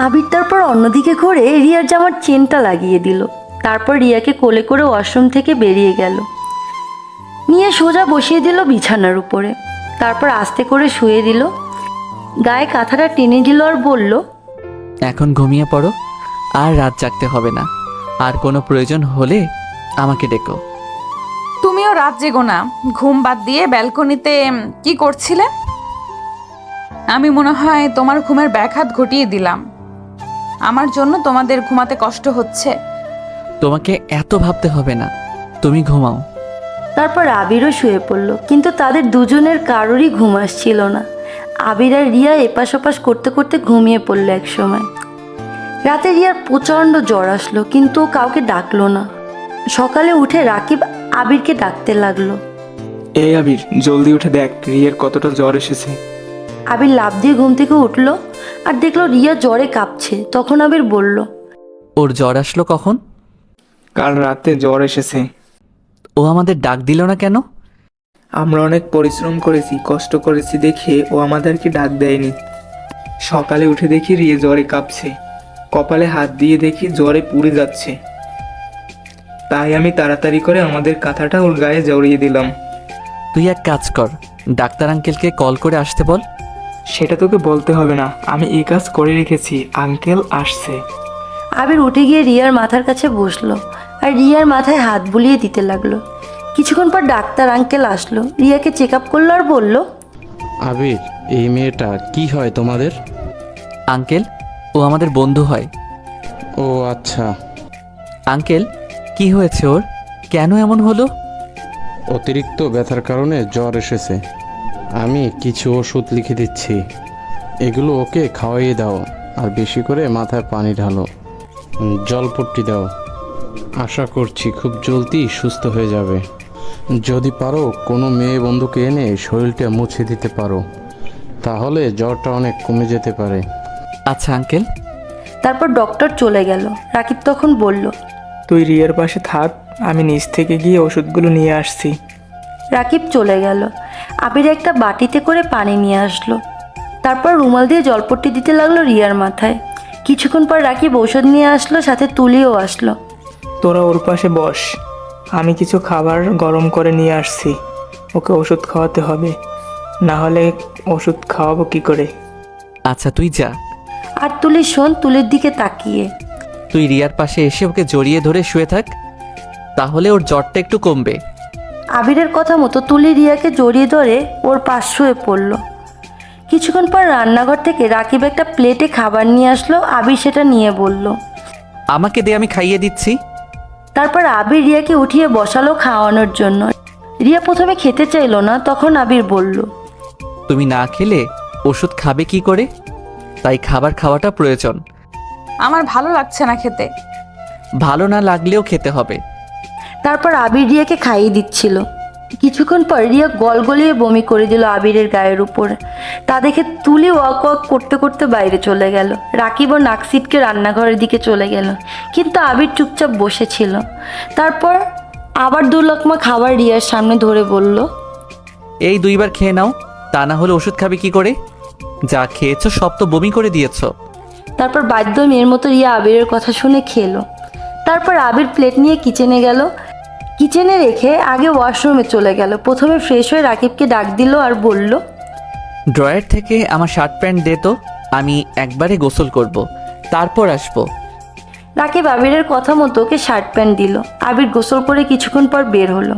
আবির তারপর অন্যদিকে ঘুরে রিয়ার জামার চেনটা লাগিয়ে দিল। তারপর রিয়াকে কোলে করে ওয়াশরুম থেকে বেরিয়ে গেল, নিয়ে সোজা বসিয়ে দিল বিছানার উপরে। তারপর আস্তে করে শুয়ে দিল, গায়ে কাঁথাটা টেনে দিল আর বলল, এখন ঘুমিয়ে পড়ো, আর রাত জাগতে হবে না। আর কোনো প্রয়োজন হলে আমাকে ডেকো। তুমিও রাত জেগো না, ঘুম বাদ দিয়ে ব্যালকনিতে কি করছিলে? আমি মনে হয় তোমার ঘুমের ব্যাঘাত ঘটিয়ে দিলাম। আমার জন্য তোমাদের ঘুমাতে কষ্ট হচ্ছে। তোমাকে এত ভাবতে হবে না, তুমি ঘুমাও। তারপর আবিরও শুয়ে পড়ল, কিন্তু তাদের দুজনের কারোরই ঘুম আসছিল না। আবির আর রিয়া এপাশ ওপাশ করতে করতে ঘুমিয়ে পড়ল এক সময়। রাতে রিয়ার প্রচণ্ড জ্বর আসলো, কিন্তু ও কাউকে ডাকলো না। সকালে উঠে রাকিব আবিরকে ডাকতে লাগলো। এই আবির, জলদি উঠে দেখ রিয়ার কতটা জ্বর এসেছে। আবির লাফ দিয়ে ঘুম থেকে উঠলো আর দেখলো রিয়া জ্বরে কাঁপছে। তখন আবির বলল, ওর জ্বর আসলো কখন? কাল রাতে জ্বর এসেছে। ও আমাদের ডাক দিল না কেন? আমরা অনেক পরিশ্রম করেছি, কষ্ট করেছি দেখে ও আমাদেরকে ডাক দেয়নি। সকালে উঠে দেখি রিয়া জ্বরে কাঁপছে, কপালে হাত দিয়ে দেখি জ্বরে পুড়ে যাচ্ছে। তাই আমি তাড়াতাড়ি করে আমাদের কাঁথাটা ওর গায়ে জড়িয়ে দিলাম। তুই এক কাজ কর, ডাক্তার আঙ্কেলকে কল করে আসতে বল। সেটা তোকে বলতে হবে না, আমি এই কাজ করে রেখেছি, আঙ্কেল আসছে। আবির উঠে গিয়ে রিয়ার মাথার কাছে বসলো আর রিয়ার মাথায় হাত বুলিয়ে দিতে লাগলো। কিছুক্ষণ পর ডাক্তার আঙ্কেল আসলো, রিয়াকে চেক আপ করলো আর বলল, আবির, এই মেয়েটা কি হয় তোমাদের? আঙ্কেল, ও আমাদের বন্ধু হয়। ও আচ্ছা। আঙ্কেল, কি হয়েছে ওর? কেন এমন হলো? অতিরিক্ত ব্যথার কারণে জ্বর এসেছে। আমি কিছু ওষুধ লিখে দিচ্ছি, এগুলো ওকে খাওয়াইয়ে দাও আর বেশি করে মাথায় পানি ঢালো, জলপট্টি দাও। আশা করছি খুব জলদি সুস্থ হয়ে যাবে। যদি পারো কোনো মেয়ে বন্ধুকে এনে শরীরটা মুছে দিতে পারো, তাহলে জ্বরটা অনেক কমে যেতে পারে। আচ্ছা আঙ্কেল। তারপর ডক্টর চলে গেল। রাকিব তখন বলল, তুই রিয়ার পাশে থাক, আমি নিচ থেকে গিয়ে ওষুধগুলো নিয়ে আসছি। রাকিব চলে গেল। আবির একটা বাটিতে করে পানি নিয়ে আসলো, তারপর রুমাল দিয়ে জলপট্টি দিতে লাগলো রিয়ার মাথায়। কিছুক্ষণ পর রাকিব ঔষধ নিয়ে আসলো, সাথে তুলিও আসলো। তোরা ওর পাশে বস, আমি কিছু খাবার গরম করে নিয়ে আসছি। ওকে ওষুধ খাওয়াতে হবে, না হলে ওষুধ খাওয়াবো কি করে? আচ্ছা তুই যা। আর তুলি শোন, তুলির দিকে তাকিয়ে, তুই রিয়ার পাশে এসে ওকে জড়িয়ে ধরে শুয়ে থাক, তাহলে ওর জ্বরটা একটু কমবে। আবিরের কথা মতো তুলি রিয়াকে জড়িয়ে ধরে ওর পাশ শুয়ে পড়ল। কিছুক্ষণ পর রান্নাঘর থেকে রাকিব একটা প্লেটে খাবার নিয়ে আসলো। আবির সেটা নিয়ে বলল, আমাকে দে, আমি খাইয়ে দিচ্ছি। তারপর আবির রিয়াকে উঠিয়ে বসালো খাওয়ানোর জন্য। রিয়া প্রথমে খেতে চাইলো না, তখন আবির বলল, তুমি না খেলে ওষুধ খাবে কি করে? তাই খাবার খাওয়াটা প্রয়োজন। আমার ভালো লাগছে না খেতে। ভালো না লাগলেও খেতে হবে। তারপর আবির রিয়াকে খাইয়ে দিচ্ছিল। কিছুক্ষণ পর রিয়া গলগলিয়ে বমি করে দিল আবিরের গায়ের উপরে। তা দেখে তুলি ওয়াক ওয়াক করতে করতে বাইরে চলে গেল। রাকিব ও নাকসিটকে রান্নাঘরের দিকে চলে গেল, কিন্তু আবির চুপচাপ বসেছিল। তারপর আবার 2 লোকমা খাবার রিয়ার সামনে ধরে বলল, এই 2বার খেয়ে নাও, তা না হলে ওষুধ খাবে কি করে? যা খেয়েছো সব তো বমি করে দিয়েছো। তারপর বাধ্য মেয়ের মতো রিয়া আবিরের কথা শুনে খেলো। তারপর আবির প্লেট নিয়ে কিচেনে গেল। কিচেনে রেখে আগে ওয়াশরুমে চলে গেল। প্রথমে ফ্রেশ হয়ে রাকিবকে ডাক দিল আর বলল, ড্রয়ার থেকে আমার শার্ট প্যান্ট দে তো, আমি একবারে গোসল করব, তারপর আসবো। রাকিব আবিরের কথা মতো ওকে শার্ট প্যান্ট দিল। আবির গোসল করে কিছুক্ষণ পর বের হলো।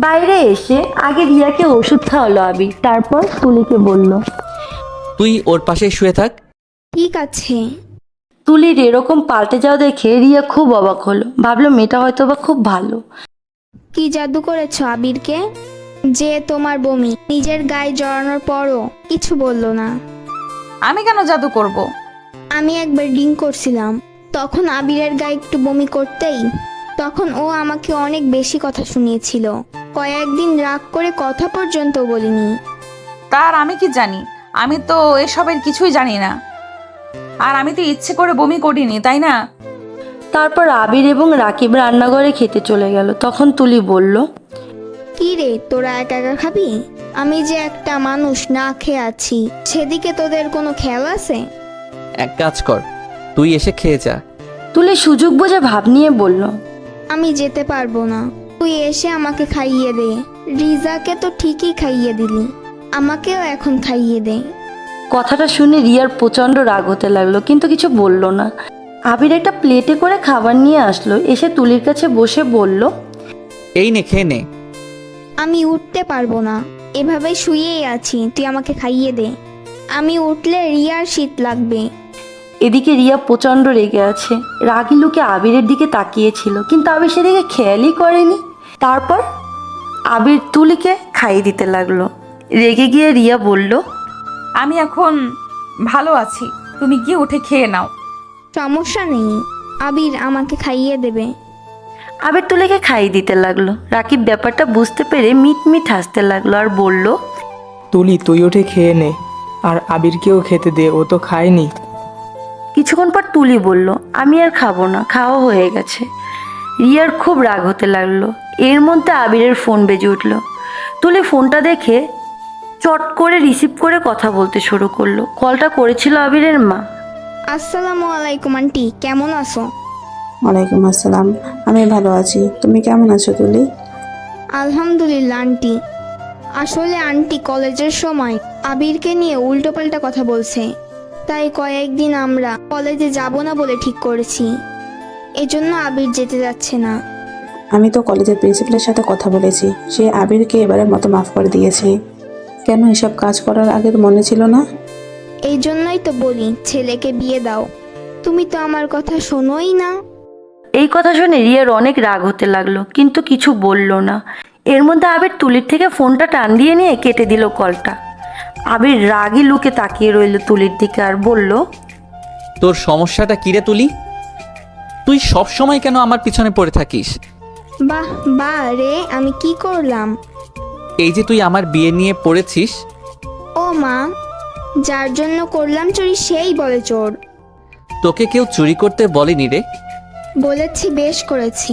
বাইরে এসে আগে রিয়াকে ওষুধ খাওয়ালো আবির, তারপর তুলিকে বলল, তুই ওর পাশে শুয়ে থাক। ঠিক আছে। তুলির এরকম পাল্টে যাওয়া দেখে রিয়া খুব অবাক হলো। ভাবলো মেয়েটা হয়তো বা খুব ভালো। কি জাদু করেছো আবিরকে যে তোমার বমি নিজের গায়ে জড়ানোর পরও কিছু বললো না? আমি কেন জাদু করব? আমি একবার ড্রিঙ্ক করছিলাম, তখন আবিরের গায়ে একটু বমি করতেই তখন ও আমাকে অনেক বেশি কথা শুনিয়েছিল। কয়েকদিন রাগ করে কথা পর্যন্ত বলিনি। তার আমি কি জানি? আমি তো এসবের কিছুই জানি না। আর আমি তো ইচ্ছে করে বমি করিনি, তাই না? তারপর আবির এবং রাকিব রান্নাঘরে খেতে চলে গেল। তখন তুলি বলল, কি রে, তোরা একা একা খাবি? আমি যে একটা মানুষ না খেয়ে আছি, সেদিকে তোদের কোনো খেয়াল আছে? এক কাজ কর, তুই এসে খেয়ে যা। তুলি সুযোগ বুঝে ভাব নিয়ে বলল, আমি যেতে পারবো না, তুই এসে আমাকে খাইয়ে দে। রিজাকে তো ঠিকই খাইয়ে দিলি, আমাকেও এখন খাইয়ে দে। কথাটা শুনে রিয়ার প্রচণ্ড রাগ হতে লাগলো, কিন্তু কিছু বলল না। আবির একটা প্লেটে করে খাবার নিয়ে আসলো। এসে তুলির কাছে বসে বলল, এই নে খেয়ে নে। আমি উঠতে পারবো না, এভাবেই শুয়েই আছি, তুই আমাকে খাইয়ে দে। আমি উঠলে রিয়ার শীত লাগবে। এদিকে রিয়া প্রচণ্ড রেগে আছে। রাগী লোকে আবিরের দিকে তাকিয়েছিল, কিন্তু আবির সেদিকে খেয়ালই করেনি। তারপর আবির তুলিকে খাইয়ে দিতে লাগলো। রেগে গিয়ে রিয়া বলল, আমি এখন ভালো আছি, তুমি গিয়ে উঠে খেয়ে নাও। সমস্যা নেই, আবির আমাকে খাইয়ে দেবে। আবির তুলিকে খাইয়ে দিতে লাগলো। রাকিব ব্যাপারটা বুঝতে পেরে মিটমিট হাসতে লাগলো আর বলল, তুলি তুই ওঠে খেয়ে নে, আর আবিরকেও খেতে দে, ও তো খায়নি। কিছুক্ষণ পর তুলি বলল, আমি আর খাবো না, খাওয়া হয়ে গেছে। রিয়ার খুব রাগ হতে লাগলো। এর মধ্যে আবিরের ফোন বেজে উঠল। তুলি ফোনটা দেখে চট করে রিসিভ করে কথা বলতে শুরু করলো। কলটা করেছিল আবিরের মা। আসসালামু আলাইকুম আন্টি, কেমন আছো? ওয়ালাইকুম আসসালাম, আমি ভালো আছি। তুমি কেমন আছো তুলি? আলহামদুলিল্লাহ আন্টি। আসলে আন্টি কলেজের সময় আবিরকে নিয়ে উল্টোপাল্টা কথা বলছে, তাই কয়েকদিন আমরা কলেজে যাব না বলে ঠিক করেছি। এজন্য আবির যেতে যাচ্ছে না। আমি তো কলেজের প্রিন্সিপালের সাথে কথা বলেছি, সে আবিরকে এবারের মতো মাফ করে দিয়েছে। কেন এসব কাজ করার আগে তো মনে ছিল না? এই জন্যই তো বলি ছেলেকে বিয়ে দাও। তুমি তো আমার কথা শোনোই না। এই কথা শুনে রিয়ার অনেক রাগ হতে লাগলো, কিন্তু কিছু বলল না। এর মধ্যে আবির তুলির থেকে ফোনটা টান দিয়ে নিয়ে কেটে দিল কলটা। আবির রাগী লুকে তাকিয়ে রইল তুলির দিকে আর বলল, তোর সমস্যাটা কিরে তুলি? তুই সব সময় কেন আমার পিছনে পড়ে থাকিস? বাহ বাহ রে, আমি কি করলাম? এই যে তুই আমার বিয়ে নিয়ে পড়েছিস। ও মা, যার জন্য করলাম চুরি সেই বলে চোর। তোকে কেউ চুরি করতে বলেনি রে। বলেছি, বেশ করেছি।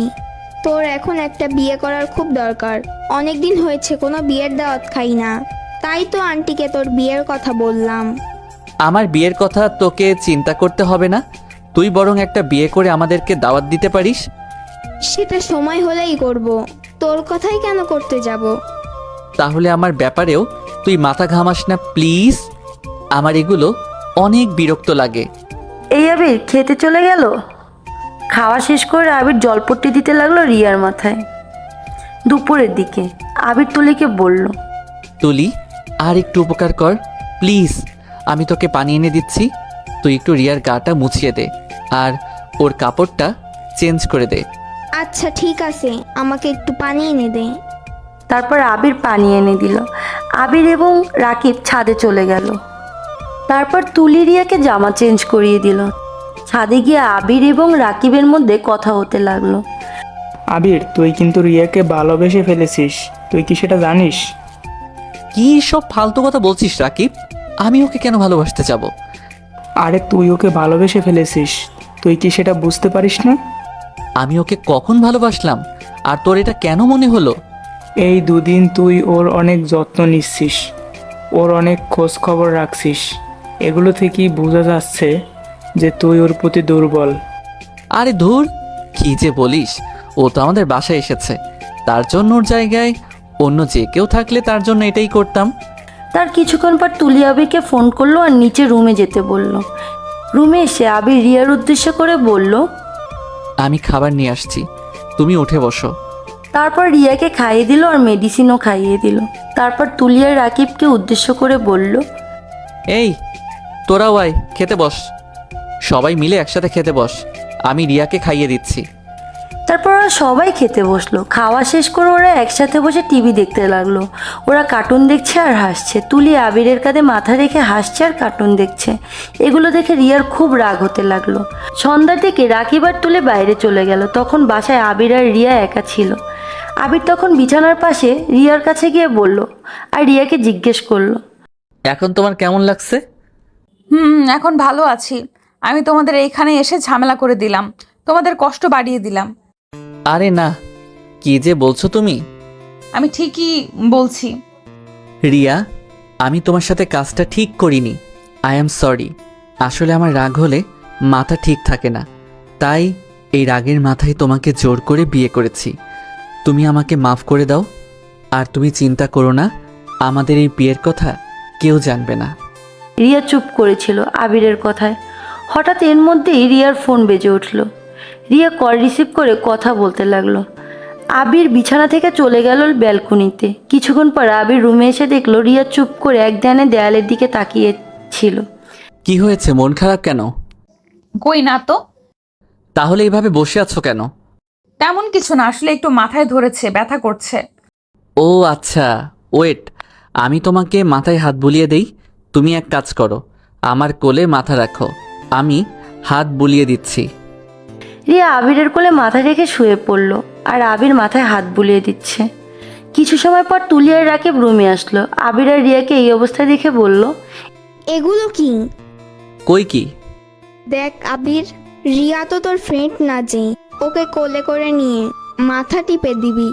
তোর এখন একটা বিয়ে করার খুব দরকার। অনেক দিন হয়েছে কোনো বিয়ের দাওয়াত খাই না, তাই তো আন্টিকে তোর বিয়ের কথা বললাম। আমার বিয়ের কথা তোকে চিন্তা করতে হবে না, তুই বরং একটা বিয়ে করে আমাদেরকে দাওয়াত দিতে পারিস। সেটা সময় হলেই করব, তোর কথাই কেন করতে যাব? তাহলে আমার ব্যাপারেও তুই মাথা ঘামাস না প্লিজ। আমার এগুলো অনেক বিরক্ত লাগে। এই আবির খেতে চলে গেল। খাওয়া শেষ করে আবির জলপট্টি দিতে লাগলো রিয়ার মাথায়। দুপুরের দিকে আবির তুলিকে বলল, তুলি আর একটু উপকার কর প্লিজ, আমি তোকে পানি এনে দিচ্ছি, তুই একটু রিয়ার গাটা মুছিয়ে দে আর ওর কাপড়টা চেঞ্জ করে দে। আচ্ছা ঠিক আছে, আমাকে একটু পানি এনে দে। তারপর আবির পানি এনে দিল। আবির এবং রাকিব ছাদে চলে গেল। তারপর তুলি রিয়াকে জামা চেঞ্জ করিয়ে দিল। ছাদে গিয়ে আবির এবং রাকিবের মধ্যে কথা হতে লাগলো। আবির, তুই কিন্তু রিয়াকে ভালোবেসে ফেলেছিস, তুই কি সেটা জানিস? কি সব ফালতু কথা বলছিস রাকিব? আমি ওকে কেন ভালোবাসতে যাব? আরে তুই ওকে ভালোবেসে ফেলেছিস, তুই কি সেটা বুঝতে পারিস না? আমি ওকে কখন ভালোবাসলাম? আর তোর এটা কেন মনে হলো? এই দুদিন তুই ওর অনেক যত্ন নিচ্ছিস, ওর অনেক খোঁজ খবর রাখছিস, এগুলো থেকেই বোঝা যাচ্ছে যে তুই ওর প্রতি দুর্বল। আরে ধুর, কি যে বলিস! ও তো আমাদের বাসায় এসেছে, তার জন্য ওর জায়গায় অন্য যে কেউ থাকলে তার জন্য এটাই করতাম। তার কিছুক্ষণ পর তুলি আবিরকে ফোন করলো আর নিচে রুমে যেতে বলল। রুমে এসে আবির রিয়ার উদ্দেশ্য করে বলল, আমি খাবার নিয়ে আসছি, তুমি উঠে বসো। তারপর রিয়াকে খাইয়ে দিল আর মেডিসিনও খাইয়ে দিল। তারপর তুলি আর রাকিবকে উদ্দেশ্য করে বলল, এই তোরাও আয়, খেতে বস, সবাই মিলে একসাথে খেতে বস, আমি রিয়াকে খাইয়ে দিচ্ছি। তারপর ওরা সবাই খেতে বসলো। খাওয়া শেষ করে ওরা একসাথে বসে টিভি দেখতে লাগলো। ওরা কার্টুন দেখছে আর হাসছে। তুলি আবিরের কাঁধে মাথা রেখে হাসছে আর কার্টুন দেখছে। এগুলো দেখে রিয়ার খুব রাগ হতে লাগলো। সন্ধ্যার দিকে রাকিব আর তুলে বাইরে চলে গেল। তখন বাসায় আবির আর রিয়া একা ছিল। আবির তখন বিছানার পাশে রিয়ার কাছে গিয়ে বলল আর রিয়াকে জিজ্ঞেস করলো, এখন তোমার কেমন লাগছে? এখন ভালো আছি। আমি তোমাদের এইখানে এসে ঝামেলা করে দিলাম, তোমাদের কষ্ট বাড়িয়ে দিলাম। আরে না, কি যে বলছো তুমি? আমি ঠিকই বলছি। রিয়া, আমি তোমার সাথে কাজটা ঠিক করিনি। I am sorry. আসলে আমার রাগ হলে মাথা ঠিক থাকে না, তাই এই রাগের মাথায় তোমাকে জোর করে বিয়ে করেছি। তুমি আমাকে মাফ করে দাও। আর তুমি চিন্তা করো না, আমাদের এই বিয়ের কথা কেউ জানবে না। রিয়া চুপ করেছিল আবিরের কথায়। হঠাৎ এর মধ্যেই রিয়ার ফোন বেজে উঠল। রিয়া কল রিসিভ করে কথা বলতে লাগলো। আবির বিছানা থেকে চলে গেল ব্যালকনিতে। কিছুক্ষণ পর আবির রুমে এসে দেখলো রিয়া চুপ করে এক ধ্যানে দেয়ালের দিকে তাকিয়ে ছিল। কি হয়েছে, মন খারাপ কেন? কই না তো। তাহলে এইভাবে বসে আছো কেন? তেমন কিছু না, আসলে একটু মাথায় ধরেছে, ব্যথা করছে। ও আচ্ছা, ওয়েট, আমি তোমাকে মাথায় হাত বুলিয়ে দেই। তুমি এক কাজ করো, আমার কোলে মাথা রাখো, আমি হাত বুলিয়ে দিচ্ছি। রিয়া আবিরের কোলে মাথা রেখে শুয়ে পড়ল আর আবির মাথায় হাত বুলিয়ে দিচ্ছে। কিছু সময় পর তুলি আর রাকিব রুমে আসলো। আবির আর রিয়াকে এই অবস্থায় দেখে বলল, এগুলো কি? কই কি? দেখ আবির, রিয়া তো তোর ফ্রেন্ড না যে ওকে কোলে করে নিয়ে মাথা টিপে দিবি।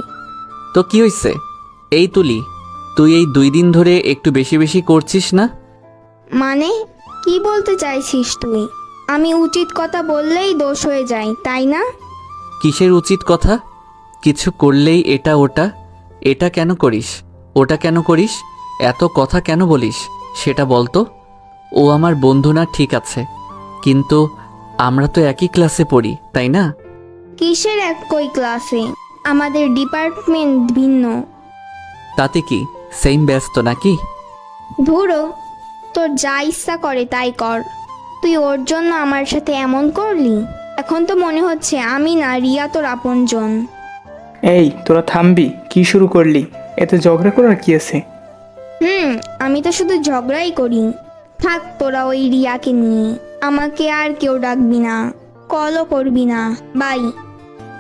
তো কি হয়েছে? এই তুলি, তুই এই 2 দিন ধরে একটু বেশি বেশি করছিস না? মানে কি বলতে চাইছিস তুই? আমি উচিত কথা বললেই দোষ হয়ে যায়, তাই না? কিসের উচিত কথা? কিছু করলেই এটা ওটা, এটা কেন করিস, ওটা কেন করিস, এত কথা কেন বলিস সেটা বলতো। ও আমার বন্ধু না, ঠিক আছে, কিন্তু আমরা তো একই ক্লাসে পড়ি, তাই না? কিসের একই ক্লাসে? আমাদের ডিপার্টমেন্ট ভিন্ন। তাতে কি, সেম ব্যাচ তো নাকি? ধুরো, তোর যা ইচ্ছা করে তাই কর। তুই ওর জন্য আমার সাথে এমন করলি? এখন তো মনে হচ্ছে আমি না, রিয়া তোর আপনজন। এই তোরা থামবি? কি শুরু করলি? এতে ঝগড়া করার কি আছে? আমি তো শুধু ঝগড়াই করি। থাক তোরা ওই রিয়াকে নিয়ে, আমাকে আর কেউ ডাকবি না, কলও করবি না, বাই।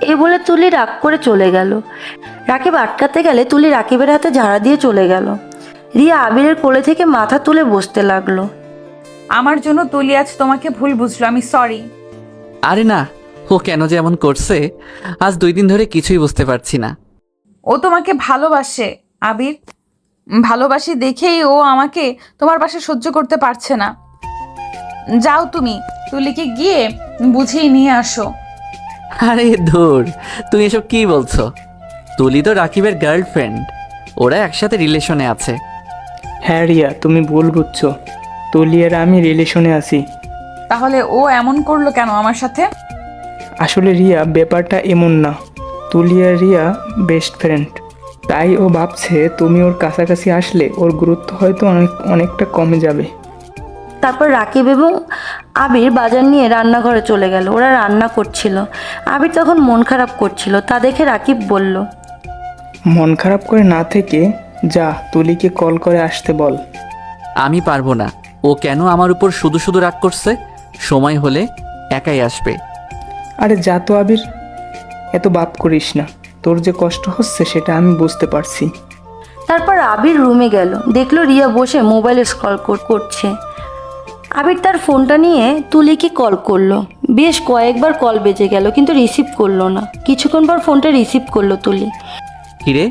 এই বলে তুলি রাগ করে চলে গেল। রাকিব আটকাতে গেলে তুলি রাকিবের হাতে ঝাড়া দিয়ে চলে গেল। রিয়া আবিরের কোলে থেকে মাথা তুলে বসতে লাগলো। আমার জন্য তুলি আজ তোমাকে ভুল বুঝলো, আমি সরি। আরে না, ও কেন যে এমন করছে আজ 2 দিন ধরে কিছুই বুঝতে পারছি না। ও তোমাকে ভালোবাসে আবির, ভালোবাসি দেখেই ও আমাকে তোমার পাশে সহ্য করতে পারছে না। যাও তুমি তুলিকে গিয়ে বুঝিয়ে নিয়ে আসো। আরে ধুর, তুমি এসব কি বলছো? তুলি তো রাকিবের গার্লফ্রেন্ড, ওরা একসাথে রিলেশনে আছে। হ্যাঁ রিয়া, তুমি ভুল বুঝছো, তুলি আর আমি রিলেশনে আছি। তাহলে ও এমন করলো কেন আমার সাথে? আসলে রিয়া, ব্যাপারটা এমন না, তুলি আর রিয়া বেস্ট ফ্রেন্ড, তাই ও ভাবছে তুমি ওর কাছাকাছি আসলে ওর গুরুত্ব হয়তো অনেকটা কমে যাবে। তারপর রাকিব এবং আবির বাজার নিয়ে রান্নাঘরে চলে গেল। ওরা রান্না করছিল। আবির তখন মন খারাপ করছিল। তা দেখে রাকিব বলল, মন খারাপ করে না থেকে যা তুলিকে কল করে আসতে বল। আমি পারবো না, ও কেন আমার উপর শুধু শুধু রাগ করছে? সময় হলে একাই আসবে। আরে যা তো আবির, এত বাপ করিস না। তোর যে কষ্ট হচ্ছে সেটা আমি বুঝতে পারছি। তারপর আবির রুমে গেল, দেখলো রিয়া বসে মোবাইলে স্ক্রল করছে। আবির তার ফোনটা নিয়ে তুলিকে কল করলো। বেশ কয়েকবার কল বেজে গেল, কিন্তু রিসিভ করলো না। কিছুক্ষণ পর ফোনটা রিসিভ করলো তুলি। কিরে,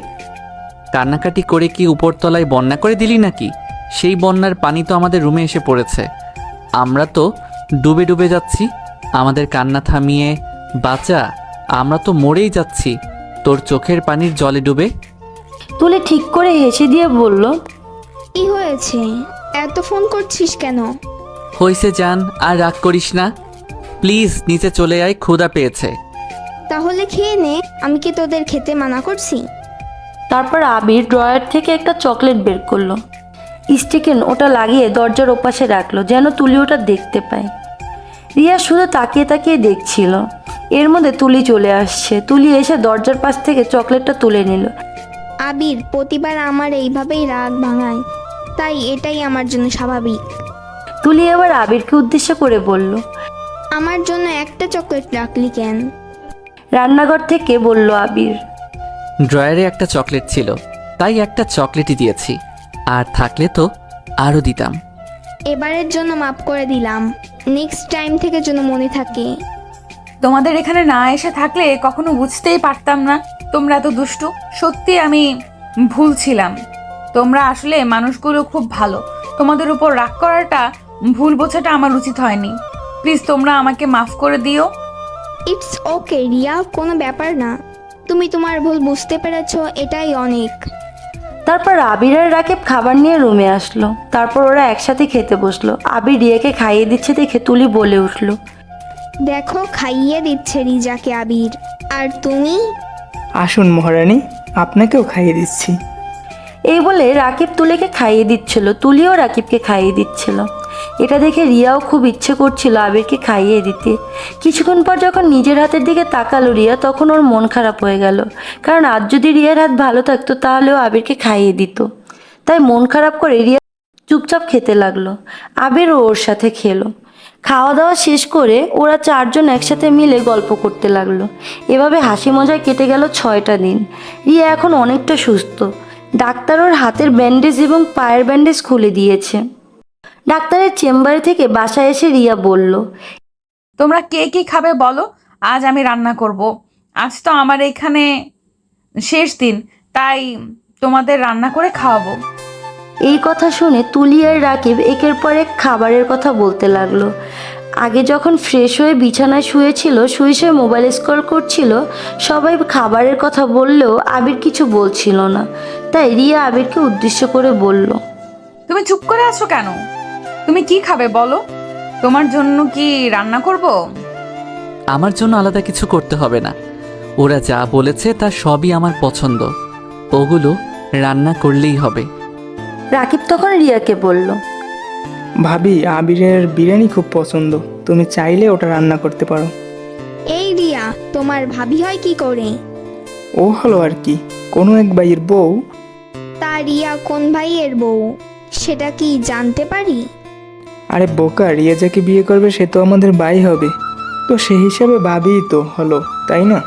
কান্নাকাটি করে কি উপরতলায় বন্যা করে দিলি নাকি? সেই বন্যার পানি তো আমাদের রুমে এসে পড়েছে। আমরা তো ডুবে ডুবে যাচ্ছি। আমাদের কান্না থামিয়ে বাঁচা, আমরা তো মরেই যাচ্ছি তোর চোখের পানির জলে ডুবে। তুলি ঠিক করে হেসে দিয়ে বলল, কি হয়েছে, এত ফোন করছিস কেন? হইছে জান, আর রাগ করিস না। প্লিজ নিচে চলে আয়, ক্ষুধা পেয়েছে। তাহলে খেয়ে নে, আমি কি তোদের খেতে মানা করছি? তারপর আবির ড্রয়ার থেকে একটা চকলেট বের করলো। স্টিকেন ওটা লাগিয়ে দরজার ওপাশে রাখলো, যেন তুলি ওটা দেখতে পায়। রিয়া শুধু তাকিয়ে তাকিয়ে দেখছিল। এর মধ্যে তুলি চলে আসছে। তুলি এসে দরজার পাশ থেকে চকলেটটা তুলে নিল। আবির প্রতিবার আমার এইভাবেই রাগ ভাঙায়, তাই এটাই আমার জন্য স্বাভাবিক। তুলি এবার আবিরকে উদ্দেশ্য করে বলল, আমার জন্য একটা চকলেট রাখলি কেন? রান্নাঘর থেকে বলল আবির। ড্রয়ারে একটা চকলেট ছিল, তাই একটা চকলেটই দিয়েছি। আর থাকলে তো আরও দিতাম। এবারের জন্য মাফ করে দিলাম, নেক্সট টাইম থেকে যেন মনে থাকে। তোমাদের এখানে না এসে থাকলে কখনো বুঝতেই পারতাম না তোমরা এত দুষ্টু। সত্যি আমি ভুল ছিলাম। তোমরা আসলে মানুষগুলো খুব ভালো। তোমাদের উপর রাগ করাটা, ভুল বোঝাটা আমার উচিত হয়নি। প্লিজ তোমরা আমাকে মাফ করে দিও। ইটস ওকে রিয়া, কোনো ব্যাপার না। তুমি তোমার ভুল বুঝতে পেরেছো, এটাই অনেক। তারপর আবির আর রাকিব খাবার নিয়ে রুমে আসলো। তারপর ওরা একসাথে খেতে বসলো। আবির রিয়াকে খাইয়ে দিচ্ছে দেখে তুলি বলে উঠলো, দেখো খাইয়ে দিচ্ছে রিজাকে আবির, আর তুমি? আসুন মহারানী, আপনাকেও খাইয়ে দিচ্ছি। এই বলে রাকিব তুলিকে খাইয়ে দিচ্ছিল, তুলিও রাকিবকে খাইয়ে দিচ্ছিল। এটা দেখে রিয়াও খুব ইচ্ছে করছিল আবিরকে খাইয়ে দিতে। কিছুক্ষণ পর যখন নিজের হাতের দিকে তাকালো রিয়া, তখন ওর মন খারাপ হয়ে গেল। কারণ আজ যদি রিয়ার হাত ভালো থাকতো তাহলেও আবিরকে খাইয়ে দিত। তাই মন খারাপ করে রিয়া চুপচাপ খেতে লাগলো। আবিরও ওর সাথে খেলো। খাওয়া দাওয়া শেষ করে ওরা চারজন একসাথে মিলে গল্প করতে লাগলো। এভাবে হাসি মজায় কেটে গেল 6টা দিন। রিয়া এখন অনেকটা সুস্থ। ডাক্তার ওর হাতের ব্যান্ডেজ এবং পায়ের ব্যান্ডেজ খুলে দিয়েছে। ডাক্তারের চেম্বারে থেকে বাসায় এসে রিয়া বলল, তোমরা কে কি খাবে বলো, আজ আমি রান্না করব। আজ তো আমার এখানে শেষ দিন, তাই তোমাদের রান্না করে খাওয়াবো। এই কথা শুনে তুলি আর রাকিব একের পর এক খাবারের কথা বলতে লাগলো। আগে যখন ফ্রেশ হয়ে বিছানায় শুয়েছিল, শুয়ে মোবাইল স্ক্রল করছিল, সবাই খাবারের কথা বললেও আবির কিছু বলছিল না। তাই রিয়া আবিরকে উদ্দেশ্য করে বলল, তুমি চুপ করে আছো কেন? তুমি কি খাবে বলো, তোমার জন্য কি রান্না করব? আমার জন্য আলাদা কিছু করতে হবে না। ওরা যা বলেছে তা সবই আমার পছন্দ। ওগুলো রান্না করলেই হবে। রাকিব তখন রিয়াকে বলল, ভাবি, আবিরের বিরিয়ানি খুব পছন্দ, তুমি চাইলে ওটা রান্না করতে পারো। এই রিয়া, তোমার ভাবি হয় কি করে? ও হলো আর কি, কোনো এক ভাইয়ের বউ। তা রিয়া কোন ভাইয়ের বউ, সেটা কি জানতে পারি? আরে বোকা, রিয়া যাকে বিয়ে করবে সে তো আমাদের ভাই হবে, তো সেই হিসাবে ভাবিই তো হলো, তাই না?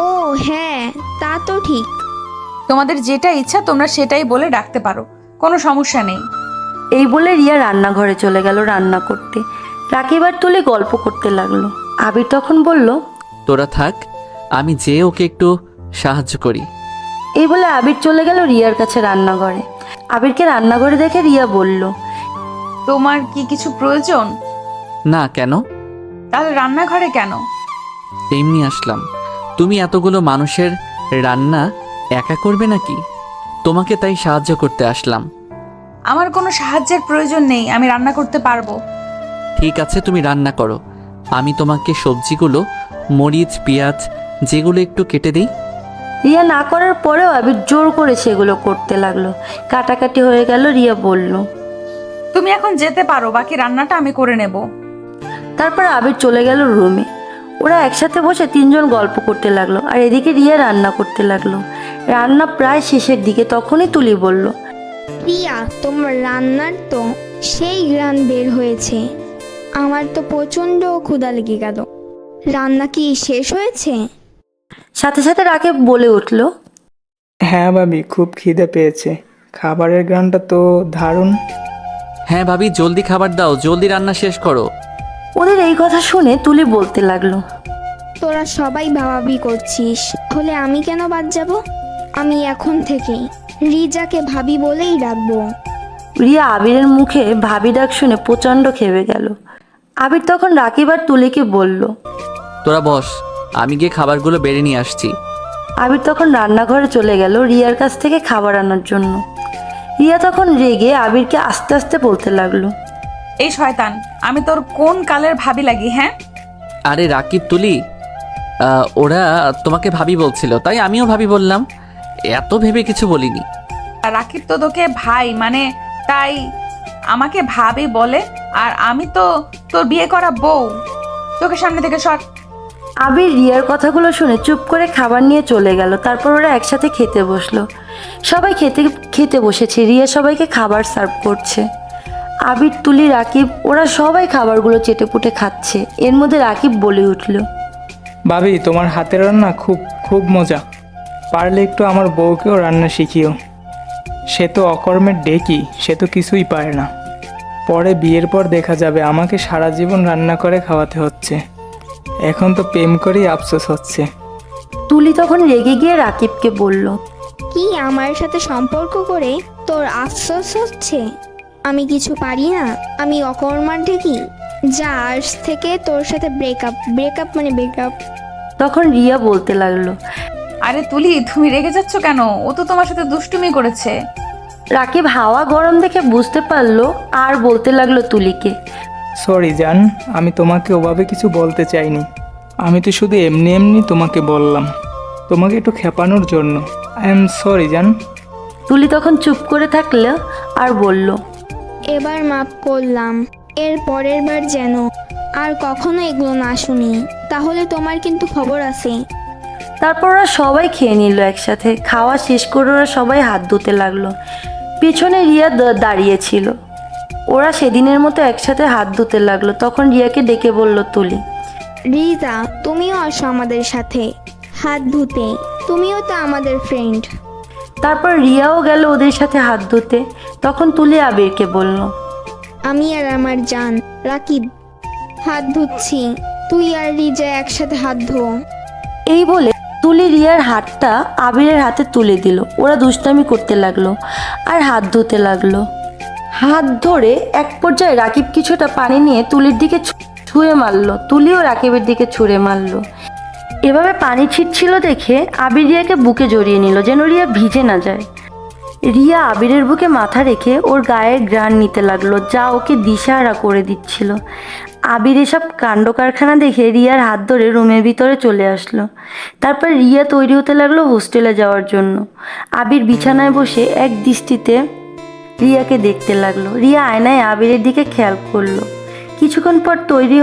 ও হ্যাঁ, তা তো ঠিক। তোমাদের যেটা ইচ্ছা তোমরা সেটাই বলে ডাকতে পারো, কোনো সমস্যা নেই। এই বলে রিয়া রান্নাঘরে চলে গেল রান্না করতে। রাকিব আর তুলে গল্প করতে লাগলো। আবির তখন বলল, তোরা থাক, আমি যেয়ে ওকে একটু সাহায্য করি। এই বলে আবির চলে গেল রিয়ার কাছে রান্নাঘরে। আবিরকে রান্নাঘরে দেখে রিয়া বলল, তোমার কি কিছু প্রয়োজন? না, কেন? তাহলে রান্নাঘরে কেন? এমনি আসলাম। তুমি এতগুলো মানুষের রান্না একা করবে নাকি? তোমাকে তাই সাহায্য করতে আসলাম। আমার কোনো সাহায্যের প্রয়োজন নেই, আমি রান্না করতে পারবো। ঠিক আছে, তুমি রান্না করো। আমি তোমাকে সবজিগুলো, মরিচ, পেঁয়াজ যেগুলো একটু কেটে দিই। রিয়া না করার পরেও আবির জোর করে সেগুলো করতে লাগলো। কাটাকাটি হয়ে গেল। রিয়া বলল, তুমি এখন যেতে পারো, বাকি রান্নাটা আমি করে নেব। তারপর আবির চলে গেল রুমে। ওরা একসাথে বসে তিনজন গল্প করতে লাগলো। আর এদিকে রিয়া রান্না করতে লাগলো। রান্না প্রায় শেষের দিকে। তখনই তুলি বলল, রিয়া, তোমার রান্নার তো সেই গ্রান বের হয়েছে। আমার তো প্রচণ্ড ক্ষুধা লেগে গেল। রান্না কি শেষ হয়েছে? সাথে সাথে রাকিব বলে উঠল, হ্যাঁ ভাবি, খুব খিদে পেয়েছে। খাবারের গ্রানটা তো দারুণ। হ্যাঁ ভাবি, জলদি খাবার দাও, জলদি রান্না শেষ করো। ওদের এই কথা শুনে তুলি বলতে লাগলো, তোরা সবাই ভাবাবি করছিস, হলে আমি কেন বাদ যাব? আমি এখন থেকে রিজাকে ভাবি বলেই ডাকবো। রিয়া আবিরের মুখে ভাবি ডাক শুনে প্রচণ্ড খেপে গেল। আবির তখন রাকিব আর তুলিকে বলল, তোরা বস, আমি গিয়ে খাবারগুলো বেড়ে নিয়ে আসছি। আবির তখন রান্নাঘরে চলে গেল রিয়ার কাছ থেকে খাবার আনার জন্য। রিয়া তখন রেগে আবিরকে আস্তে আস্তে বলতে লাগলো, এই শয়তান, আমি তোর কোন কালের ভাবি লাগি? হ্যাঁ, আরে রাকিব, তুলি, ওরা তোমাকে ভাবি বলছিল, তাই আমিও ভাবি বললাম, এত ভেবে কিছু বলিনি। আর রাকিব তো তোকে ভাই মানে, তাই আমাকে ভাবি বলে, আর আমি তো তোর বিয়ে করা বউ। তোকে সামনে থেকে সর। আবির রিয়ার কথাগুলো শুনে চুপ করে খাবার নিয়ে চলে গেল। তারপর ওরা একসাথে খেতে বসলো। সবাই খেতে বসেছে। রিয়া সবাইকে খাবার সার্ভ করছে। আবির, তুলি, রাকিব ওরা সবাই খাবারগুলো চেটেপুটে খাচ্ছে। এর মধ্যে রাকিব বলে উঠল, ভাবি, তোমার হাতের রান্না খুব খুব মজা। পারলে একটু আমার বউকেও রান্না শিখিও। সে তো অকর্মের ডেকি, সে তো কিছুই পারে না। পরে বিয়ের পর দেখা যাবে আমাকে সারা জীবন রান্না করে খাওয়াতে হচ্ছে। এখন তো প্রেম করেই আফসোস হচ্ছে। তুলি তখন রেগে গিয়ে রাকিবকে বলল, কি আমার সাথে সম্পর্ক করে তোর আফসোস হচ্ছে? আমি কিছু পারি না? আমি অকর্মার ঢেকি? যা, আজ থেকে তোর সাথে ব্রেকআপ মানে ব্রেকআপ। তখন রিয়া বলতে লাগলো, আরে তুলি, তুমি রেগে যাচ্ছ কেন? ও তো তোমার সাথে দুষ্টুমি করেছে। রাকিব হাওয়া গরম দেখে বুঝতে পারলো আর বলতে লাগলো তুলিকে, সরি জান, আমি তোমাকে ওভাবে কিছু বলতে চাইনি। আমি তো শুধু এমনি এমনি তোমাকে বললাম, তোমাকে একটু খেপানোর জন্য। আই এম সরি জান। তুলি তখন চুপ করে থাকলো আর বলল, এবার মাফ করলাম, এর পরের বার যেন আর কখনো এগুলো না শুনি, তাহলে তোমার কিন্তু খবর আছে। তারপর ওরা সবাই খেয়ে নিল একসাথে। খাওয়া শেষ করে ওরা সবাই হাত ধুতে লাগলো। পিছনে রিয়া দাঁড়িয়েছিল। ওরা সেদিনের মতো একসাথে হাত ধুতে লাগলো। তখন রিয়াকে ডেকে বলল তুলি, রিজা, তুমিও আসো আমাদের সাথে হাত ধুতে, তুমিও তো আমাদের ফ্রেন্ড। তারপর রিয়াও গেল ওদের সাথে হাত ধুতে। তখন তুলি আবিরকে বলল, আমি আর আমার জান রাকিব হাত ধুচ্ছি, তুই আর রিজা একসাথে হাত ধো। এই বলে তুলি রিয়ার হাতটা আবিরের হাতে তুলে দিল। ওরা দুষ্টামি করতে লাগলো আর হাত ধুতে লাগলো। হাত ধরে এক পর্যায়ে রাকিব কিছুটা পানি নিয়ে তুলির দিকে ছুঁড়ে মারলো। তুলিও রাকিবের দিকে ছুঁড়ে মারলো। এভাবে পানি ছিটছিল দেখে আবির রিয়াকে বুকে জড়িয়ে নিল, যেন রিয়া ভিজে না যায়। রিয়া আবিরের বুকে মাথা রেখে ওর গায়ের ঘ্রাণ নিতে লাগলো, যা ওকে দিশাহারা করে দিচ্ছিল। আবির এসব কাণ্ড কারখানা দেখে রিয়ার হাত ধরে রুমের ভিতরে চলে আসলো। তারপর রিয়া তৈরি হতে লাগলো হোস্টেলে যাওয়ার জন্য। আবির বিছানায় বসে এক দৃষ্টিতে রিয়াকে দেখতে লাগলো। রিয়া আয়নায় আবিরের দিকে খেয়াল করলো। কিছুক্ষণ পরে তৈরি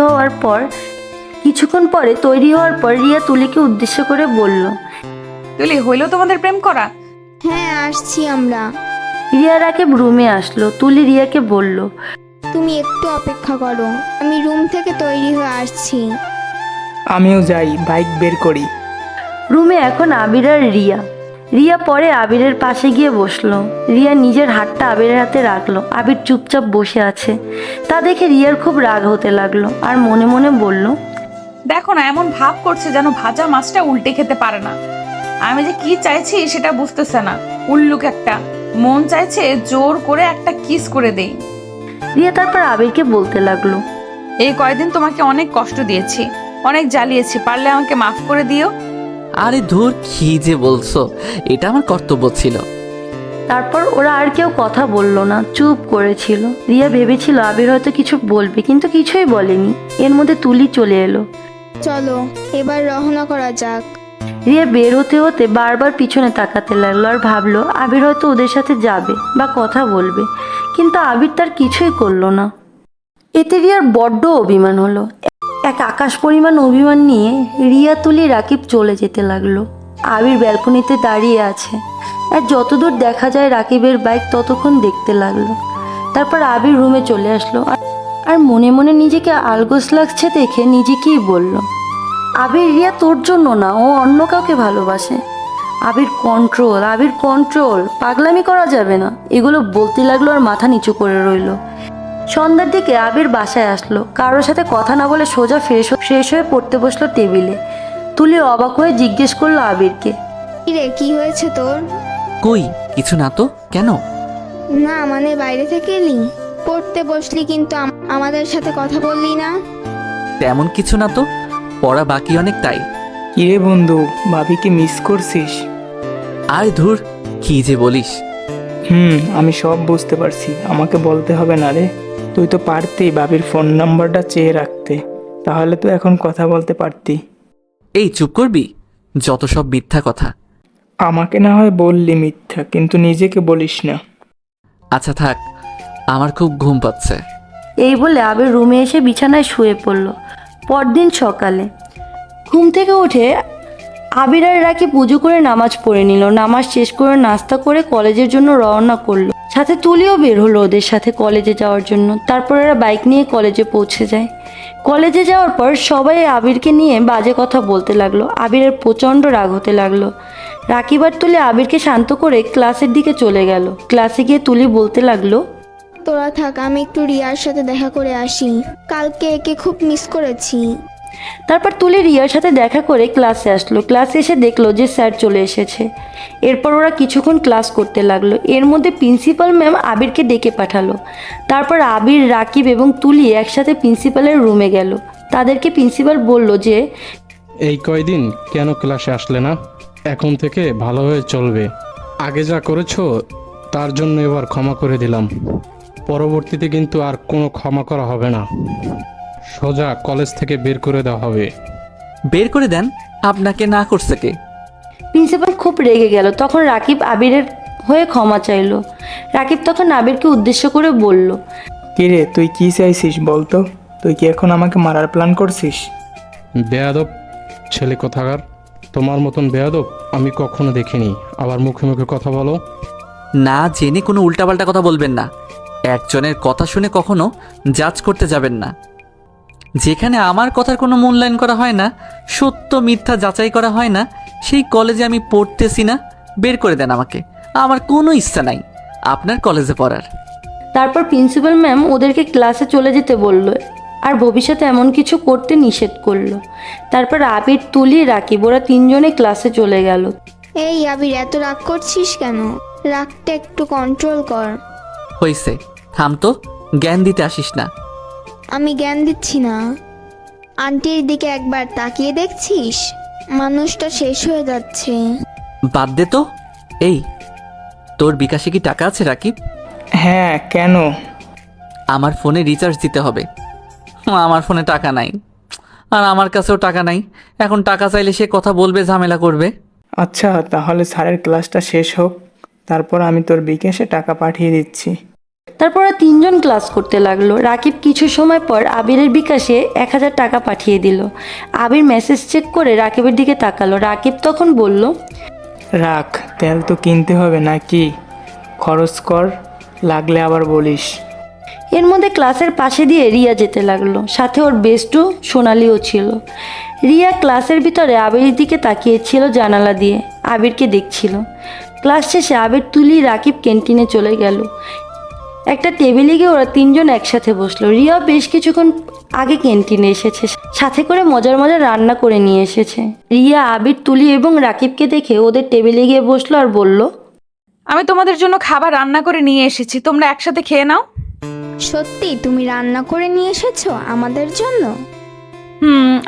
হওয়ার পর রিয়া তুলিকে উদ্দেশ্য করে বলল, তুলি, হইলো তোমাদের প্রেম করা? হ্যাঁ, আসছি আমরা। রিয়া রাকিব রুমে আসলো। তুলি রিয়াকে বলল, তুমি একটু অপেক্ষা করো, আমি রুম থেকে তৈরি হয়ে আসছি। আমিও যাই, বাইক বের করি। রুমে এখন আবির আর রিয়া। রিয়া পরে আবিরের পাশে গিয়ে বসলো। রিয়া নিজের হাতটা আবিরের হাতে রাখলো। আবির চুপচাপ বসে আছে। তা দেখে রিয়ার খুব রাগ হতে লাগলো আর মনে মনে বলল, দেখো না, এমন ভাব করছে যেন ভাজা মাছটা উল্টে খেতে পারে না। আমি যে কি চাইছি সেটা বুঝতেছে না। উল্লুক একটা, মন চাইছে জোর করে একটা কিস করে দেই। রিয়া তারপর আবিরকে বলতে লাগলো, এই কয়দিন তোমাকে অনেক কষ্ট দিয়েছি, অনেক জ্বালিয়েছি, পারলে আমাকে মাফ করে দিও। আরে ধুর, কি যে বলছো, এটা আমার কর্তব্য ছিল। তারপর ওরা আর কেউ কথা বলল না, চুপ করেছিল। রিয়া ভেবেছিল আবির হয়তো কিছু বলবে, কিন্তু কিছুই বলেনি। এর মধ্যে তুলি চলে এলো। চলো এবার রওনা করা যাক। রিয়া বের হতে হতে বারবার পিছনে তাকাতে লাগলো আর ভাবলো আবির হয়তো ওদের সাথে যাবে বা কথা বলবে, কিন্তু আবির তার কিছুই করলো না। এতে রিয়ার বড্ড অভিমান হলো। এক আকাশ পরিমাণ অভিমান নিয়ে রিয়া, তুলি, রাকিব চলে যেতে লাগলো। আবির ব্যালকনিতে দাঁড়িয়ে আছে আর যতদূর দেখা যায় রাকিবের বাইক ততক্ষণ দেখতে লাগলো। তারপর আবির রুমে চলে আসলো আর মনে মনে নিজেকে আলগোস লাগছে দেখে নিজেকেই বলল, আবির রিয়া তোর জন্য না, ও অন্য কাউকে ভালোবাসে। আবির কন্ট্রোল, পাগলামি করা যাবে না। এগুলো বলতে লাগলো আর মাথা নিচু করে রইল। সন্ধ্যার দিকে আবির বাসায় আসলো, কারোর সাথে কথা না বলে সোজা ফ্রেশ হয়ে পড়তে বসলো টেবিলে। তুলি অবাক হয়ে জিজ্ঞেস করলো আবিরকে, কিরে কি হয়েছে তোর? কই কিছু না তো, কেন? না মানে বাইরে থেকে এলি, পড়তে বসলি কিন্তু আমাদের সাথে কথা বললি না। তেমন কিছু না তো, পড়া বাকি অনেক তাই। কিরে বন্ধু, ভাবিকে মিস করছিস? আর ধুর, কি যে বলিস। আমি সব বুঝতে পারছি, আমাকে বলতে হবে না রে। তুই তো পারতি ভাবির ফোন নাম্বারটা চেয়ে রাখতে, তাহলে তো এখন কথা বলতে পারতি। এই চুপ করবি, যত সব মিথ্যা কথা। আমাকে না হয় বললি মিথ্যা, কিন্তু নিজেকে বলিস না। আচ্ছা থাক, আমার খুব ঘুম পাচ্ছে। এই বলে আবির রুমে এসে বিছানায় শুয়ে পড়ল। পরদিন সকালে ঘুম থেকে উঠে আবির আর রাকি পুজো করে নামাজ পড়ে নিল। নামাজ শেষ করে নাস্তা করে কলেজের জন্য রওনা করলো। সাথে তুলিও বের হলো ওদের সাথে কলেজে যাওয়ার জন্য। তারপর এরা বাইক নিয়ে কলেজে পৌঁছে যায়। কলেজে যাওয়ার পর সবাই আবিরকে নিয়ে বাজে কথা বলতে লাগলো। আবিরের প্রচণ্ড রাগ হতে লাগলো। রাকিব আর তুলি আবিরকে শান্ত করে ক্লাসের দিকে চলে গেল। ক্লাসে গিয়ে তুলি বলতে লাগলো, তোরা থাক, আমি একটু রিয়ার সাথে দেখা করে আসি, কালকে একে খুব মিস করেছি। তারপর তুলি রিয়ার সাথে দেখা করে ক্লাসে আসলো। ক্লাসে এসে দেখলো যে স্যার চলে এসেছে। এরপর ওরা কিছুক্ষণ ক্লাস করতে লাগলো। এর মধ্যে প্রিন্সিপাল ম্যাম আবিরকে ডেকে পাঠালো। তারপর আবির, রাকিব এবং তুলি একসাথে প্রিন্সিপালের রুমে গেল। তাদেরকে প্রিন্সিপাল বলল যে, এই কয়দিন কেন ক্লাসে আসলে না? এখন থেকে ভালো হয়ে চলবে। আগে যা করেছো তার জন্য এবার ক্ষমা করে দিলাম, পরবর্তীতে কিন্তু আর কোনো ক্ষমা করা হবে না। সোজা কলেজ থেকে বের করে দেওয়া হবে। বের করে দেন, আপনাকে না করছে কে? প্রিন্সিপাল খুব রেগে গেল। তখন রাকিব আবিরের হয়ে ক্ষমা চাইলো। রাকিব তখন আবিরকে উদ্দেশ্য করে বলল, কিরে তুই কি চাইছিস বলতো? তুই কি এখন আমাকে মারার প্ল্যান করছিস? বেয়াদব ছেলে কোথাকার, তোমার মতন বেয়াদব আমি কখনো দেখিনি। আবার মুখে মুখে কথা বলো। না জেনে কোনো উল্টাপাল্টা কথা বলবেন না। একজনের কথা শুনে কখনো জাজ করতে যাবেন না। যেখানে আমার কথার কোনো মূল্যায়ন করা হয় না, সত্য মিথ্যা যাচাই করা হয় না, সেই কলেজে আমি পড়তেছি না। বের করে দেন আমাকে, আমার কোনো ইচ্ছা নাই আপনার কলেজে পড়ার। তারপর প্রিন্সিপাল ম্যাম ওদেরকে ক্লাসে চলে যেতে বলল আর ভবিষ্যতে এমন কিছু করতে নিষেধ করলো। তারপর আবির, তুলি, রাকিব ওরা তিনজনে ক্লাসে চলে গেল। এই আবির, এত রাগ করছিস কেন? রাগটা একটু কন্ট্রোল কর। হইছে, থাম তো, জ্ঞান দিতে আসিস না। আমি জ্ঞান দিচ্ছি না। আন্টির দিকে একবার তাকিয়ে দেখছিস? মানুষটা শেষ হয়ে যাচ্ছে। বাদ দে তো। এই তোর বিকাশে কি টাকা আছে রাকিব? হ্যাঁ, কেন? আমার ফোনে রিচার্জ দিতে হবে। আমার ফোনে টাকা নাই, আর আমার কাছেও টাকা নাই। এখন টাকা চাইলে সে কথা বলবে, ঝামেলা করবে। আচ্ছা তাহলে স্যারের ক্লাসটা শেষ হোক, তারপর আমি তোর বিকাশে টাকা পাঠিয়ে দিচ্ছি। তারপর ওরা তিনজন ক্লাস করতে লাগলো। রাকিব কিছু সময় পর আবিরের বিকাশে 1000 টাকা পাঠিয়ে দিল। আবির মেসেজ চেক করে রাকিবের দিকে তাকালো। রাকিব তখন বলল, রাখ, তেল তো কিনতে হবে নাকি, খরচ কর, লাগলে আবার বলিস। এর মধ্যে ক্লাসের পাশে দিয়ে রিয়া যেতে লাগলো। সাথে ওর বেস্টু সোনালিও ছিল। রিয়া ক্লাসের ভিতরে আবিরের দিকে তাকিয়েছিল জানালা দিয়ে, আবিরকে দেখছিল। ক্লাস শেষে আবির, তুলি, রাকিব ক্যান্টিনে চলে গেল। একটা টেবিলে গিয়ে ওরা তিনজন একসাথে বসলো। রিয়া বেশ কিছুক্ষণ আগে ক্যান্টিনে এসেছে, সাথে করে মজার মজার রান্না করে নিয়ে এসেছে। রিয়া, আবির, তুলি এবং রাকিবকে দেখে ওদের টেবিলে গিয়ে বসলো আর বলল, আমি তোমাদের জন্য খাবার রান্না করে নিয়ে এসেছি, তোমরা একসাথে খেয়ে নাও। সত্যি তুমি রান্না করে নিয়ে এসেছো আমাদের জন্য?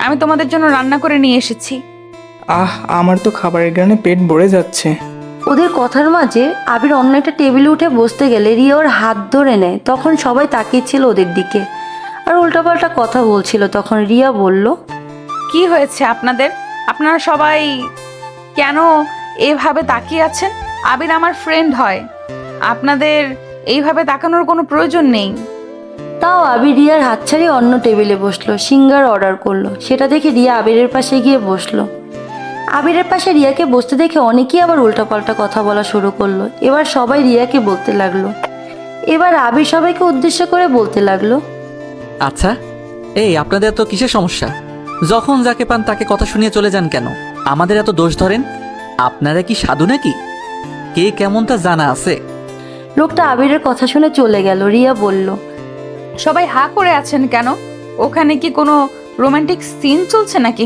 আমি তোমাদের জন্য রান্না করে নিয়ে এসেছি। আমার তো খাবারের গানে পেট ভরে যাচ্ছে। ওদের কথার মাঝে আবির অন্য একটা টেবিলে উঠে বসতে গেলে রিয়া ওর হাত ধরে নেয়। তখন সবাই তাকিয়েছিল ওদের দিকে আর উল্টাপাল্টা কথা বলছিল। তখন রিয়া বলল, কি হয়েছে আপনাদের? আপনারা সবাই কেন এভাবে তাকিয়ে আছেন? আবির আমার ফ্রেন্ড হয়, আপনাদের এইভাবে তাকানোর কোনো প্রয়োজন নেই। তাও আবির রিয়ার হাত ছাড়িয়ে অন্য টেবিলে বসলো। সিঙ্গার অর্ডার করলো। সেটা দেখে রিয়া আবিরের পাশে গিয়ে বসলো। আবিরের পাশে রিয়াকে বসতে দেখে অনেকেই আবার উল্টাপাল্টা কথা বলা শুরু করলো। এবার সবাই রিয়াকে বলতে লাগলো, এবার আবির সবাইকে উদ্দেশ্য করে বলতে লাগলো। আচ্ছা, এই আপনাদের এত কিসের সমস্যা? যখন যাকে পান তাকে কথা শুনিয়ে চলে যান কেন? আমাদের এত দোষ ধরেন? আপনারা কি সাধু নাকি? কে কেমন তা জানা আছে? লোকটা আবিরের কথা শুনে চলে গেল। রিয়া বলল, সবাই হা করে আছেন কেন? ওখানে কি কোনো রোমান্টিক সিন চলছে নাকি?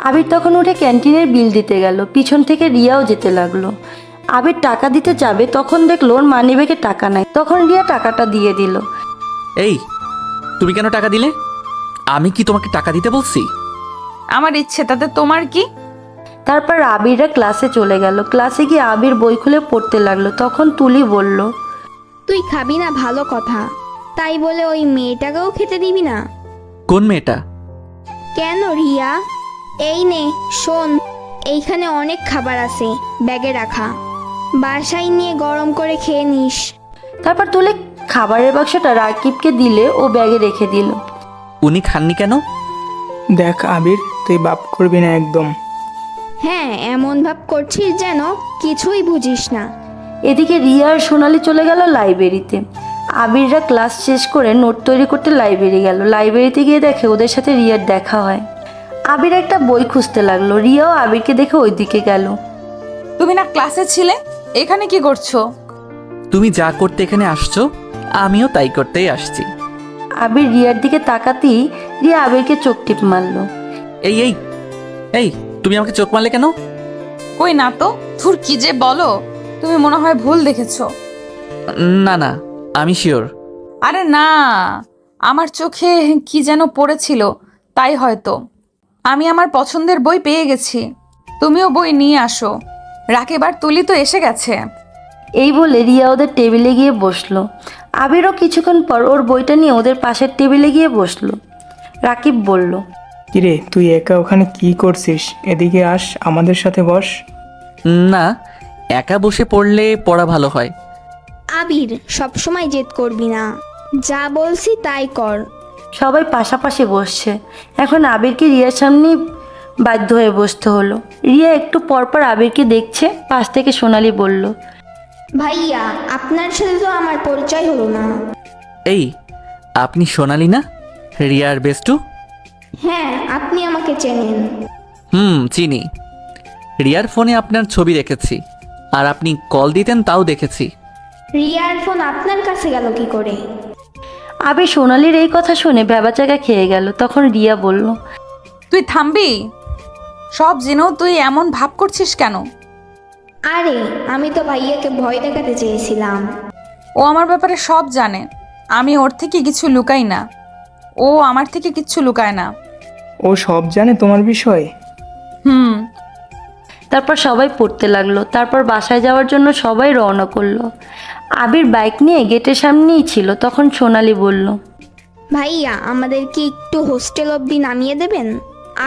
আবির তখন উঠে ক্যান্টিনের বিল দিতে গেল। পিছন থেকে রিয়াও যেতে লাগলো। আবির টাকা দিতে যাবে, তখন দেখলো ওর মানিব্যাগে টাকা নাই। তখন রিয়া টাকাটা দিয়ে দিল। এই, তুমি কেন টাকা দিলে? আমি কি তোমাকে টাকা দিতে বলছি? আমার ইচ্ছে, তাতে তোমার কি? তারপর আবিররা ক্লাসে চলে গেল। ক্লাসে গিয়ে আবির বই খুলে পড়তে লাগলো। তখন তুলি বলল, তুই খাবি না ভালো কথা, তাই বলে ওই মেয়েটাকেও খেতে দিবি না? কোন মেয়েটা? কেন রিয়া? এই নে শোন, এইখানে অনেক খাবার আছে, ব্যাগে রাখা, বাসায় নিয়ে গরম করে খেয়ে নিস। তারপর তুলি খাবারের বাক্সটা রাকিবকে দিলে ও ব্যাগে রেখে দিল। উনি খাননি কেন? দেখ আবির, তুই বাপ করবি না একদম। হ্যাঁ, এমন ভাব করছিস যেন কিছুই বুঝিস না। এদিকে রিয়া আর সোনালি চলে গেল লাইব্রেরিতে। আবিররা ক্লাস শেষ করে নোট তৈরি করতে লাইব্রেরি গেল। লাইব্রেরিতে গিয়ে দেখে ওদের সাথে রিয়ার দেখা হয়। আবির একটা বই খুঁজতে লাগলো। রিয়াও আবিরকে দেখে ওই দিকে গেল। তুমি না ক্লাসে ছিলে, এখানে কি করছো? তুমি যা করতে এখানে আসছো, আমিও তাই করতেই আসছি। আবির রিয়ার দিকে তাকাতেই রিয়া আবিরকে চোখ টিপ মারলো। এই এই এই, তুমি আমাকে চোখ মারলে কেন? কই না তো। ধুর, কি যে বলো, তুমি মনে হয় ভুল দেখেছো। না না, আমি শিওর। আরে না, আমার চোখে কি যেন পড়েছিল, তাই হয়তো। আমি আমার পছন্দের বই পেয়ে গেছি, তুমিও বই নিয়ে আসো। রাকিব আর তুলি তো এসে গেছে। এই বলে রিয়া ওদের টেবিলে গিয়ে বসলো। আবিরও কিছুক্ষণ পর ওর বইটা নিয়ে ওদের পাশের টেবিলে গিয়ে বসলো। রাকিব বলল, কিরে, তুই একা ওখানে কি করছিস? এদিকে আস, আমাদের সাথে বস। না, একা বসে পড়লে পড়া ভালো হয়। আবির, সবসময় জেদ করবি না, যা বলছি তাই কর। সবাই পাশাপাশি বসছে। এখন আবিরকে রিয়ার সামনেই বাধ্য হয়ে বসতে হলো। রিয়া একটু পরপর আবিরকে দেখছে। পাশ থেকে সোনালি বলল, ভাইয়া, আপনার সাথে তো আমার পরিচয় হলো না। এই, আপনি সোনালি না, রিয়ার বেস্টু? হ্যাঁ, আপনি আমাকে চেনেন। চিনি। রিয়ার ফোনে আপনার ছবি রেখেছি, আর আপনি কল দিতেন তাও দেখেছি। রিয়ার ফোন আপনার কাছে গেল কি করে? আবির সোনালির এই কথা শুনে ভ্যাবাচাকা খেয়ে গেল। তখন রিয়া বলল, তুই থামবি? সব জেনেও তুই এমন ভাব করছিস কেন? আরে, আমি তো ভাইয়াকে ভয় দেখাতে চেয়েছিলাম। ও আমার ব্যাপারে সব জানে, আমি ওর থেকে কিছু লুকাই না, ও আমার থেকে কিচ্ছু লুকায় না। ও সব জানে তোমার বিষয়? তারপর সবাই পড়তে লাগলো। তারপর বাসায় যাওয়ার জন্য সবাই রওনা করলো। আবির বাইক নিয়ে গেটের সামনেই ছিল। তখন সোনালি বলল, ভাইয়া, আমাদের কি একটু হোস্টেল অবধি নামিয়ে দেবেন?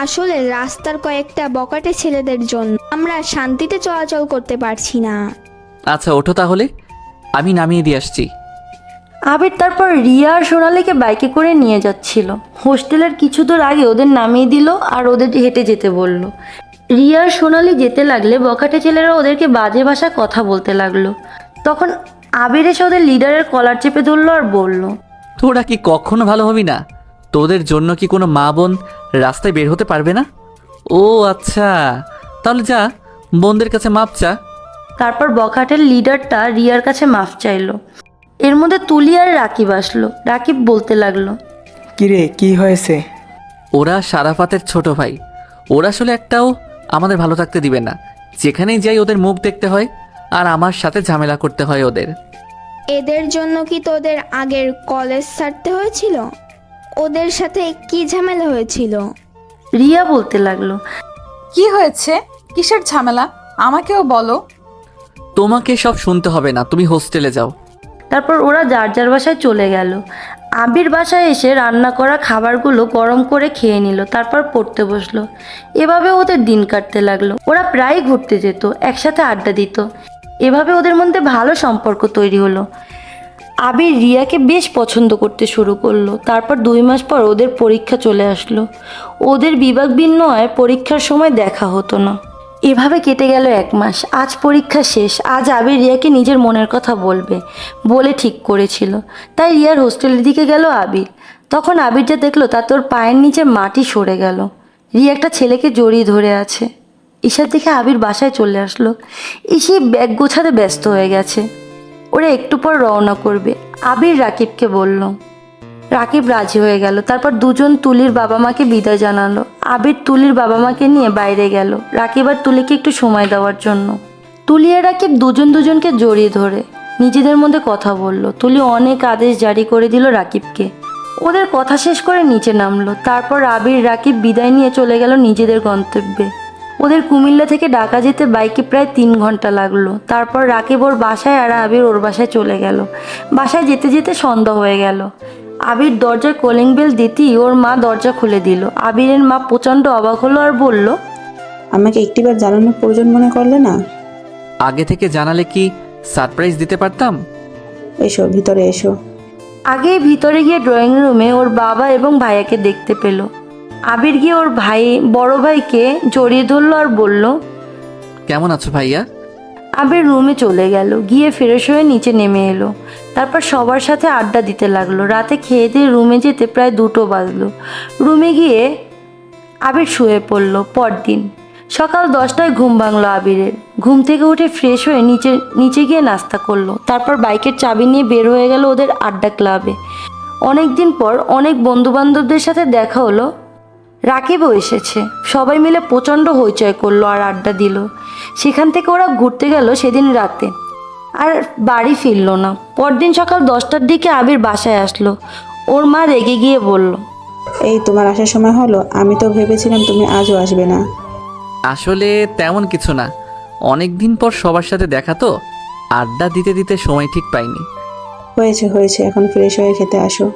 আসলে রাস্তার কয়েকটা বকাটে ছেলেদের জন্য আমরা শান্তিতে চলাচল করতে পারছি না। আচ্ছা, ওঠো তাহলে, আমি নামিয়ে দিয়ে আসছি। আবির তারপর রিয়া আর সোনালিকে বাইকে করে নিয়ে যাচ্ছিল। হোস্টেলের কিছু দূর আগে ওদের নামিয়ে দিল আর ওদের হেঁটে যেতে বলল। রিয়া আর সোনালি যেতে লাগলে বখাটে ছেলেরা ওদেরকে বাজে ভাষায় কথা বলতে লাগলো। তখন আবির এসে ওদের লিডারের কলার চেপে ধরলো আর বলল, তোরা কি কখনো ভালো হবি না? তোদের জন্য কি কোনো মা বোন রাস্তায় বের হতে পারবে না? ও আচ্ছা, তাহলে যা, বোনদের কাছে মাপ চা। তারপর বখাটের লিডারটা রিয়ার কাছে মাফ চাইলো। এর মধ্যে তুলি আর রাকিব আসলো। রাকিব বলতে লাগলো, কিরে, কি হয়েছে? ওরা সারাফাতের ছোট ভাই। ওরা আসলে একটাও আমাদের ভালো থাকতে দিবে না। যেখানেই যাই ওদের মুখ দেখতে হয়, আর আমার সাথে ঝামেলা করতে হয় ওদের। এদের জন্য কি তোদের আগের কলেজ ছাড়তে হয়েছিল? ওদের সাথে কি ঝামেলা হয়েছিল? রিয়া বলতে লাগলো, কি হয়েছে? কিসের ঝামেলা? আমাকেও বলো। তোমাকে সব শুনতে হবে না, তুমি হোস্টেলে যাও। তারপর ওরা যার যার বাসায় চলে গেল। আবির বাসায় এসে রান্না করা খাবারগুলো গরম করে খেয়ে নিল। তারপর পড়তে বসলো। এভাবে ওদের দিন কাটতে লাগলো। ওরা প্রায় ঘুরতে যেত, একসাথে আড্ডা দিত। এভাবে ওদের মধ্যে ভালো সম্পর্ক তৈরি হলো। আবির রিয়াকে বেশ পছন্দ করতে শুরু করলো। তারপর 2 মাস পর ওদের পরীক্ষা চলে আসলো। ওদের বিভাগ ভিন্ন হয়, পরীক্ষার সময় দেখা হতো না। এভাবে কেটে গেল 1 মাস। আজ পরীক্ষা শেষ। আজ আবির রিয়াকে নিজের মনের কথা বলবে বলে ঠিক করেছিল। তাই রিয়ার হোস্টেলের দিকে গেল আবির। তখন আবির যা দেখলো তা তোর পায়ের নিচে মাটি সরে গেল। রিয়া একটা ছেলেকে জড়িয়ে ধরে আছে। ঈশার দিকে আবির বাসায় চলে আসলো। ঈশি ব্যাগ গোছাতে ব্যস্ত হয়ে গেছে। ওরা একটু পর রওনা করবে। আবির রাকিবকে বলল। রাকিব রাজি হয়ে গেল। তারপর দুজন তুলির বাবা মাকে বিদায় জানালো। আবির তুলির বাবা মাকে নিয়ে বাইরে গেল রাকিব আর তুলিকে একটু সময় দেওয়ার জন্য। তুলি আর রাকিব দুজনকে জড়িয়ে ধরে নিজেদের মধ্যে কথা বলল। তুলি অনেক আদেশ জারি করে দিল রাকিবকে। ওদের কথা শেষ করে নিচে নামলো। তারপর আবির রাকিব বিদায় নিয়ে চলে গেল নিজেদের গন্তব্যে। ওদের কুমিল্লা থেকে ঢাকা যেতে বাইকে প্রায় 3 ঘন্টা লাগলো। তারপর রাকিব ওর বাসায় আর আবির ওর বাসায় চলে গেল। বাসায় যেতে যেতে সন্ধ্যা হয়ে গেল। আবির দরজায় কলিং বেল দিতেই ওর মা দরজা খুলে দিল। আবিরের মা প্রচণ্ড অবাক হলো আর বলল, আমাকে একটিবার জানানোর প্রয়োজন মনে করলে না? আগে থেকে জানালে কি সারপ্রাইজ দিতে পারতাম। এসো, ভিতরে এসো। আগেই ভিতরে গিয়ে ড্রয়িং রুমে ওর বাবা এবং ভাইয়াকে দেখতে পেল। আবির গিয়ে ওর বড় ভাইকে জড়িয়ে ধরলো আর বলল, কেমন আছো ভাইয়া? আবির রুমে চলে গেল। গিয়ে ফ্রেশ হয়ে নিচে নেমে এলো। তারপর সবার সাথে আড্ডা দিতে লাগলো। রাতে খেয়ে দিয়ে রুমে যেতে প্রায় 2টো বাজলো। রুমে গিয়ে আবির শুয়ে পড়লো। পরদিন সকাল 10টায় ঘুম ভাঙলো আবিরের। ঘুম থেকে উঠে ফ্রেশ হয়ে নিচে গিয়ে নাস্তা করলো। তারপর বাইকের চাবি নিয়ে বের হয়ে গেল ওদের আড্ডা ক্লাবে। অনেক দিন পর অনেক বন্ধুবান্ধবদের সাথে দেখা হলো। রাকিবও এসেছে। সবাই মিলে প্রচণ্ড হইচই করলো আর আড্ডা দিল। সেখান থেকে ওরা ঘুরতে গেল সেদিন রাতে আর বাড়ি ফিরল না। পরদিন সকাল 10টার দিকে আবির বাসায় আসলো। ওর মা রেগে গিয়ে বলল, এই তোমার আসার সময় হলো? আমি তো ভেবেছিলাম তুমি আজও আসবে না। আসলে তেমন কিছু না, অনেক দিন পর সবার সাথে দেখা তো, আড্ডা দিতে দিতে সময় ঠিক পাইনি। হয়েছে, এখন ফ্রেশ হয়ে খেতে আসো।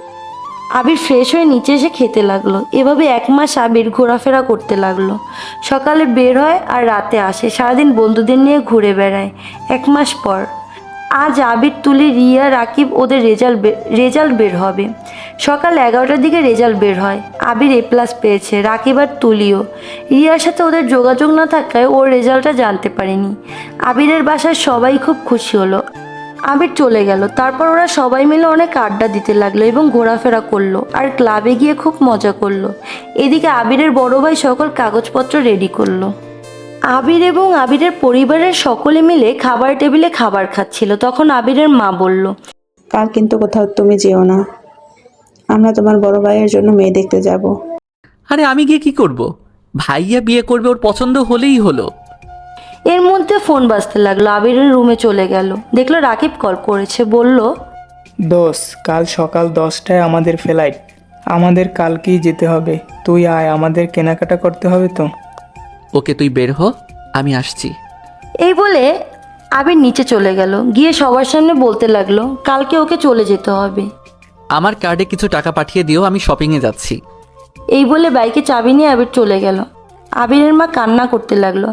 আবির ফ্রেশ হয়ে নিচে এসে খেতে লাগলো। এভাবে 1 মাস আবির ঘোরাফেরা করতে লাগলো। সকালে বের হয় আর রাতে আসে। সারাদিন বন্ধুদের নিয়ে ঘুরে বেড়ায়। 1 মাস পর আজ আবির, তুলি, রিয়া, রাকিব ওদের রেজাল্ট বের হবে। সকাল 11টার দিকে রেজাল্ট বের হয়। আবির A+ পেয়েছে, রাকিব আর তুলিও। রিয়ার সাথে ওদের যোগাযোগ না থাকায় ওর রেজাল্টটা জানতে পারেনি। আবিরের বাসায় সবাই খুব খুশি হলো। আবির চলে গেল। তারপর ওরা সবাই মিলে অনেক আড্ডা দিতে লাগলো এবং ঘোরাফেরা করলো আর ক্লাবে গিয়ে খুব মজা করলো। এদিকে আবিরের বড় ভাই সকল কাগজপত্র রেডি করলো। আবির এবং আবিরের পরিবারের সকলে মিলে খাবার টেবিলে খাবার খাচ্ছিল। তখন আবিরের মা বলল, কাল কিন্তু কোথাও তুমি যেও না। আমরা তোমার বড় ভাইয়ের জন্য মেয়ে দেখতে যাব। আরে আমি গিয়ে কি করব? ভাইয়া বিয়ে করবে, ওর পছন্দ হলেই হলো। এর মধ্যে ফোন বাজতে লাগলো। আবিরের রুমে চলে গেল। দেখলো রাকিব কল করেছে। বলল, দোষ, কাল সকাল 10টায় আমাদের ফ্লাইট। আমাদের কালকেই যেতে হবে। তুই আয়, আমাদের কেনাকাটা করতে হবে তো। ওকে, তুই বের হ, আমি আসছি। এই বলে আবির নিচে চলে গেল। গিয়ে সবার সামনে বলতে লাগলো, কালকে ওকে চলে যেতে হবে। আমার কার্ডে কিছু টাকা পাঠিয়ে দিও, আমি শপিংয়ে যাচ্ছি। এই বলে বাইকে চাবি নিয়ে আবির চলে গেল। আবিরের মা কান্না করতে লাগলো।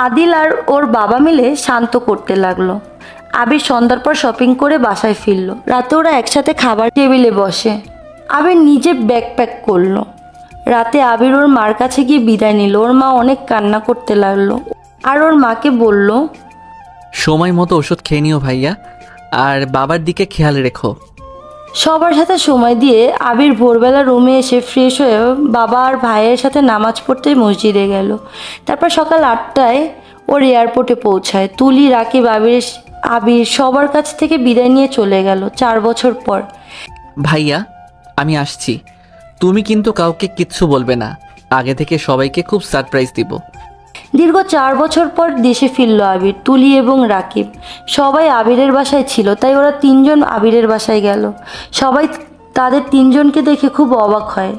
আদিল আর ওর বাবা মিলে শান্ত করতে লাগলো। আবির সন্ধ্যার পর শপিং করে বাসায় ফিরলো। রাতে ওরা একসাথে খাবার টেবিলে বসে। আবির নিজে ব্যাকপ্যাক করলো। রাতে আবির ওর মার কাছে গিয়ে বিদায় নিল। ওর মা অনেক কান্না করতে লাগলো আর ওর মাকে বলল, সময় মতো ওষুধ খেয়ে নিও ভাইয়া, আর বাবার দিকে খেয়াল রেখো। সবার সাথে সময় দিয়ে আবির ভোরবেলা রুমে এসে ফ্রেশ হয়ে বাবা আর ভাইয়ের সাথে নামাজ পড়তে মসজিদে গেল। তারপর সকাল 8টায় ওর এয়ারপোর্টে পৌঁছায়। তুলি, রাকিব, আবির সবার কাছ থেকে বিদায় নিয়ে চলে গেল 4 বছর পর। ভাইয়া আমি আসছি, তুমি কিন্তু কাউকে কিচ্ছু বলবে না, আগে থেকে সবাইকে খুব সারপ্রাইজ দিব। দীর্ঘ 4 বছর পর দেশে ফিরল আবির, তুলি এবং রাকিব। সবাই আবিরের বাসায় ছিল, তাই ওরা 3জন আবিরের বাসায় গেল। সবাই তাদের 3জনকে দেখে খুব অবাক হয়।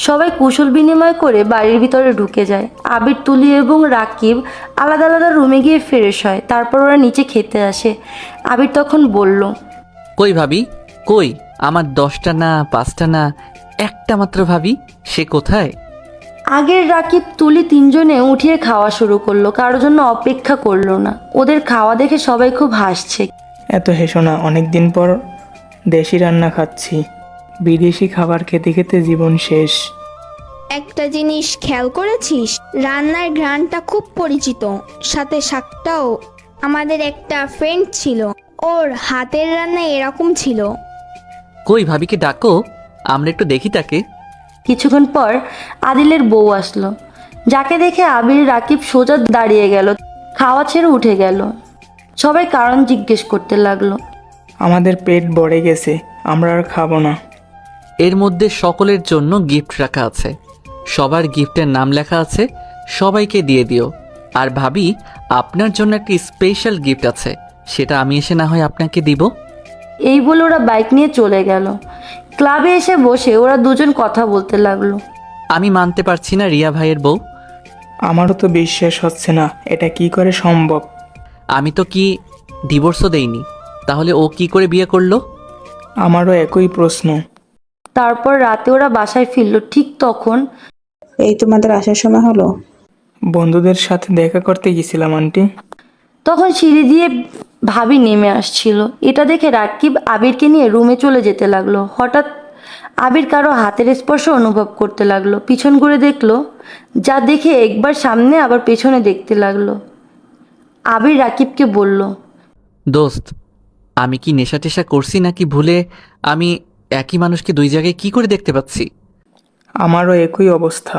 সবাই কুশল বিনিময় করে বাড়ির ভিতরে ঢুকে যায়। আবির, তুলি এবং রাকিব আলাদা আলাদা রুমে গিয়ে ফ্রেশ হয়। তারপর ওরা নিচে খেতে আসে। আবির তখন বলল, কই ভাবি, কই আমার 10টা না 5টা না একটা মাত্র ভাবি, সে কোথায়? আগের রাকিব, তুলি 3জনে উঠিয়ে খাওয়া শুরু করলো। কারোর জন্য অপেক্ষা করলো না। ওদের খাওয়া দেখে সবাই খুব হাসছে। এত হেসো না, অনেক দিন পর দেশি রান্না খাচ্ছি। বিদেশি খাবার খেতে খেতে জীবন শেষ। একটা জিনিস খেয়াল করেছিস, রান্নার ঘ্রাণটা খুব পরিচিত, সাথে শাকটাও। আমাদের একটা ফ্রেন্ড ছিল, ওর হাতের রান্না এরকম ছিল। কই ভাবিকে ডাকো, আমরা একটু দেখি তাকে। কিছুক্ষণ পর আদিলের বউ আসলো, যাকে দেখে আবির রাকিব সোজা দাঁড়িয়ে গেল, খাওয়া ছেড়ে উঠে গেল। সবাই কারণ জিজ্ঞেস করতে লাগলো। আমাদের পেট ভরে গেছে, আমরা আর খাবো না। এর মধ্যে সকলের জন্য গিফট রাখা আছে, সবার গিফটের নাম লেখা আছে, সবাইকে দিয়ে দিও। আর ভাবি, আপনার জন্য একটি স্পেশাল গিফট আছে, সেটা আমি এসে না হয় আপনাকে দিব। এই বলে ওরা বাইক নিয়ে চলে গেল। ক্লাবে এসে বসে ওরা দুজন কথা বলতে লাগলো। আমি মানতে পারছি না রিয়া ভাইয়ের বউ। আমারও তো বিশ্বাস হচ্ছে না, এটা কি করে সম্ভব। আমি তো কি ডিভোর্সও দেইনি, তাহলে ও কি করে বিয়ে করলো? আমারও একই প্রশ্ন। তারপর রাতে ওরা বাসায় ফিরল। ঠিক তখন এই তোমাদের আসার সময় হলো? বন্ধুদের সাথে দেখা করতে গেছিলাম আন্টি। তখন সিঁড়ি দিয়ে ভাবি নেমে আসছিল। এটা দেখে রাকিব আবিরকে নিয়ে রুমে চলে যেতে লাগলো। হঠাৎ আবির কারো হাতের স্পর্শ অনুভব করতে লাগলো। পিছন ঘুরে দেখলো, যা দেখে একবার সামনে আবার পেছনে দেখতে লাগলো। আবির রাকিবকে বলল, দোস্ত, আমি কি নেশা টেশা করছি নাকি ভুলে আমি একই মানুষকে দুই জায়গায় কি করে দেখতে পাচ্ছি? আমারও একই অবস্থা।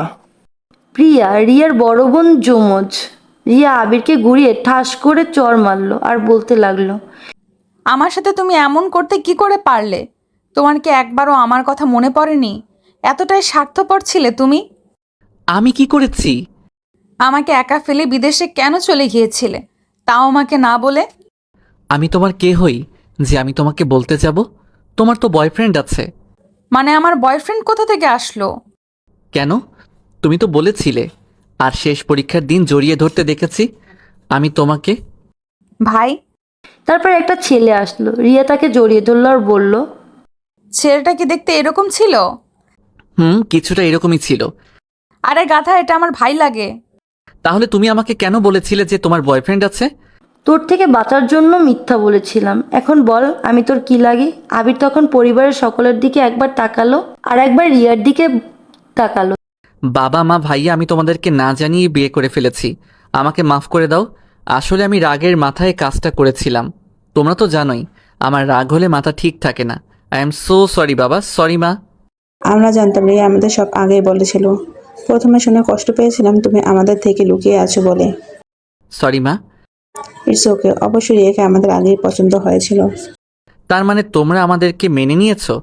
প্রিয়া রিয়ার বড় বোন যমজ। রিয়া আবিরকে ঘুরিয়ে ঠাস করে চর মারলো আর বলতে লাগলো, আমার সাথে তুমি এমন করতে কি করে পারলে? তোমার কি একবারও আমার কথা মনে পড়েনি? এতটাই স্বার্থপর ছিলে তুমি। আমি কি করেছি? আমাকে একা ফেলে বিদেশে কেন চলে গিয়েছিলে, তাও আমাকে না বলে? আমি তোমার কে হই যে আমি তোমাকে বলতে যাব? তোমার তো বয়ফ্রেন্ড আছে। মানে আমার বয়ফ্রেন্ড কোথা থেকে আসলো? কেন? তুমি তো বলেছিলে। আর শেষ পরীক্ষার দিন জড়িয়ে ধরতে দেখেছি আমি তোমাকে। ভাই, তারপর একটা ছেলে আসলো। রিয়া তাকে জড়িয়ে ধরলো আর বলল, ছেলেটা কি দেখতে এরকম ছিল? কিছুটা এরকমই ছিল। আরে গাধা, এটা আমার ভাই লাগে। তাহলে তুমি আমাকে কেন বলেছিলে যে তোমার বয়ফ্রেন্ড আছে? তোর থেকে বাঁচার জন্য মিথ্যা বলেছিলাম। এখন বল আমি তোর কি লাগে? আবির তখন পরিবারের সকলের দিকে একবার তাকালো আর একবার রিয়ার দিকে তাকালো। বাবা মা ভাইয়া, আমি তোমাদেরকে না জানিয়ে বিয়ে করে ফেলেছি, আমাকে মাফ করে দাও। আসলে আমি রাগের মাথায় কাজটা করেছিলাম। তোমরা তো জানোই আমার রাগ হলে মাথা ঠিক থাকে না। আই এম সো সরি বাবা, সরি মা। আমরা জানতাম রিয়া আমাদের সব আগেই বলেছিল। প্রথমে শুনে কষ্ট পেয়েছিলাম তুমি আমাদের থেকে লুকিয়ে আছো বলে। সরি মা। It's okay. অবশ্যই রিয়াকে আমাদের আগেই পছন্দ হয়েছিল। তার মানে তোমরা আমাদেরকে মেনে নিয়েছো?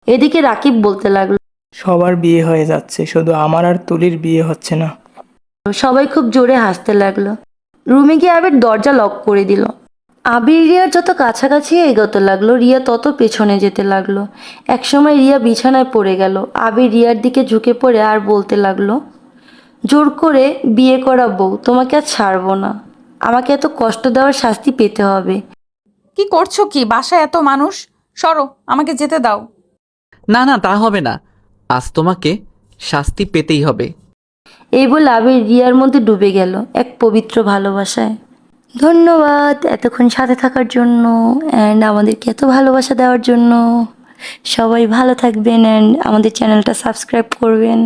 এদিকে রাকিব বলতে লাগলো। সবার বিয়ে হয়ে যাচ্ছে, শুধু আমার আর তুলির বিয়ে হচ্ছে না। সবাই খুব জোরে হাসতে লাগলো। রুমে গিয়ে আবির দরজা লক করে দিল। আবির রিয়ার যত কাছাকাছি এগোতে লাগলো, রিয়া তত পেছনে যেতে লাগলো। একসময় রিয়া বিছানায় পড়ে গেল। আবির রিয়ার দিকে ঝুঁকে পড়ে আর বলতে লাগলো, জোর করে বিয়ে করা বউ, তোমাকে আর ছাড়বো না। আমাকে এত কষ্ট দেওয়ার শাস্তি পেতে হবে। কি করছো কি? বাসায় এত মানুষ, সরো, আমাকে যেতে দাও। না না, তা হবে না। আজ তোমাকে শাস্তি পেতেই হবে। এই বলে আবির রিয়ার মধ্যে ডুবে গেল এক পবিত্র ভালোবাসায়। ধন্যবাদ এতক্ষণ সাথে থাকার জন্য অ্যান্ড আমাদেরকে এত ভালোবাসা দেওয়ার জন্য। সবাই ভালো থাকবেন অ্যান্ড আমাদের চ্যানেলটা সাবস্ক্রাইব করবেন।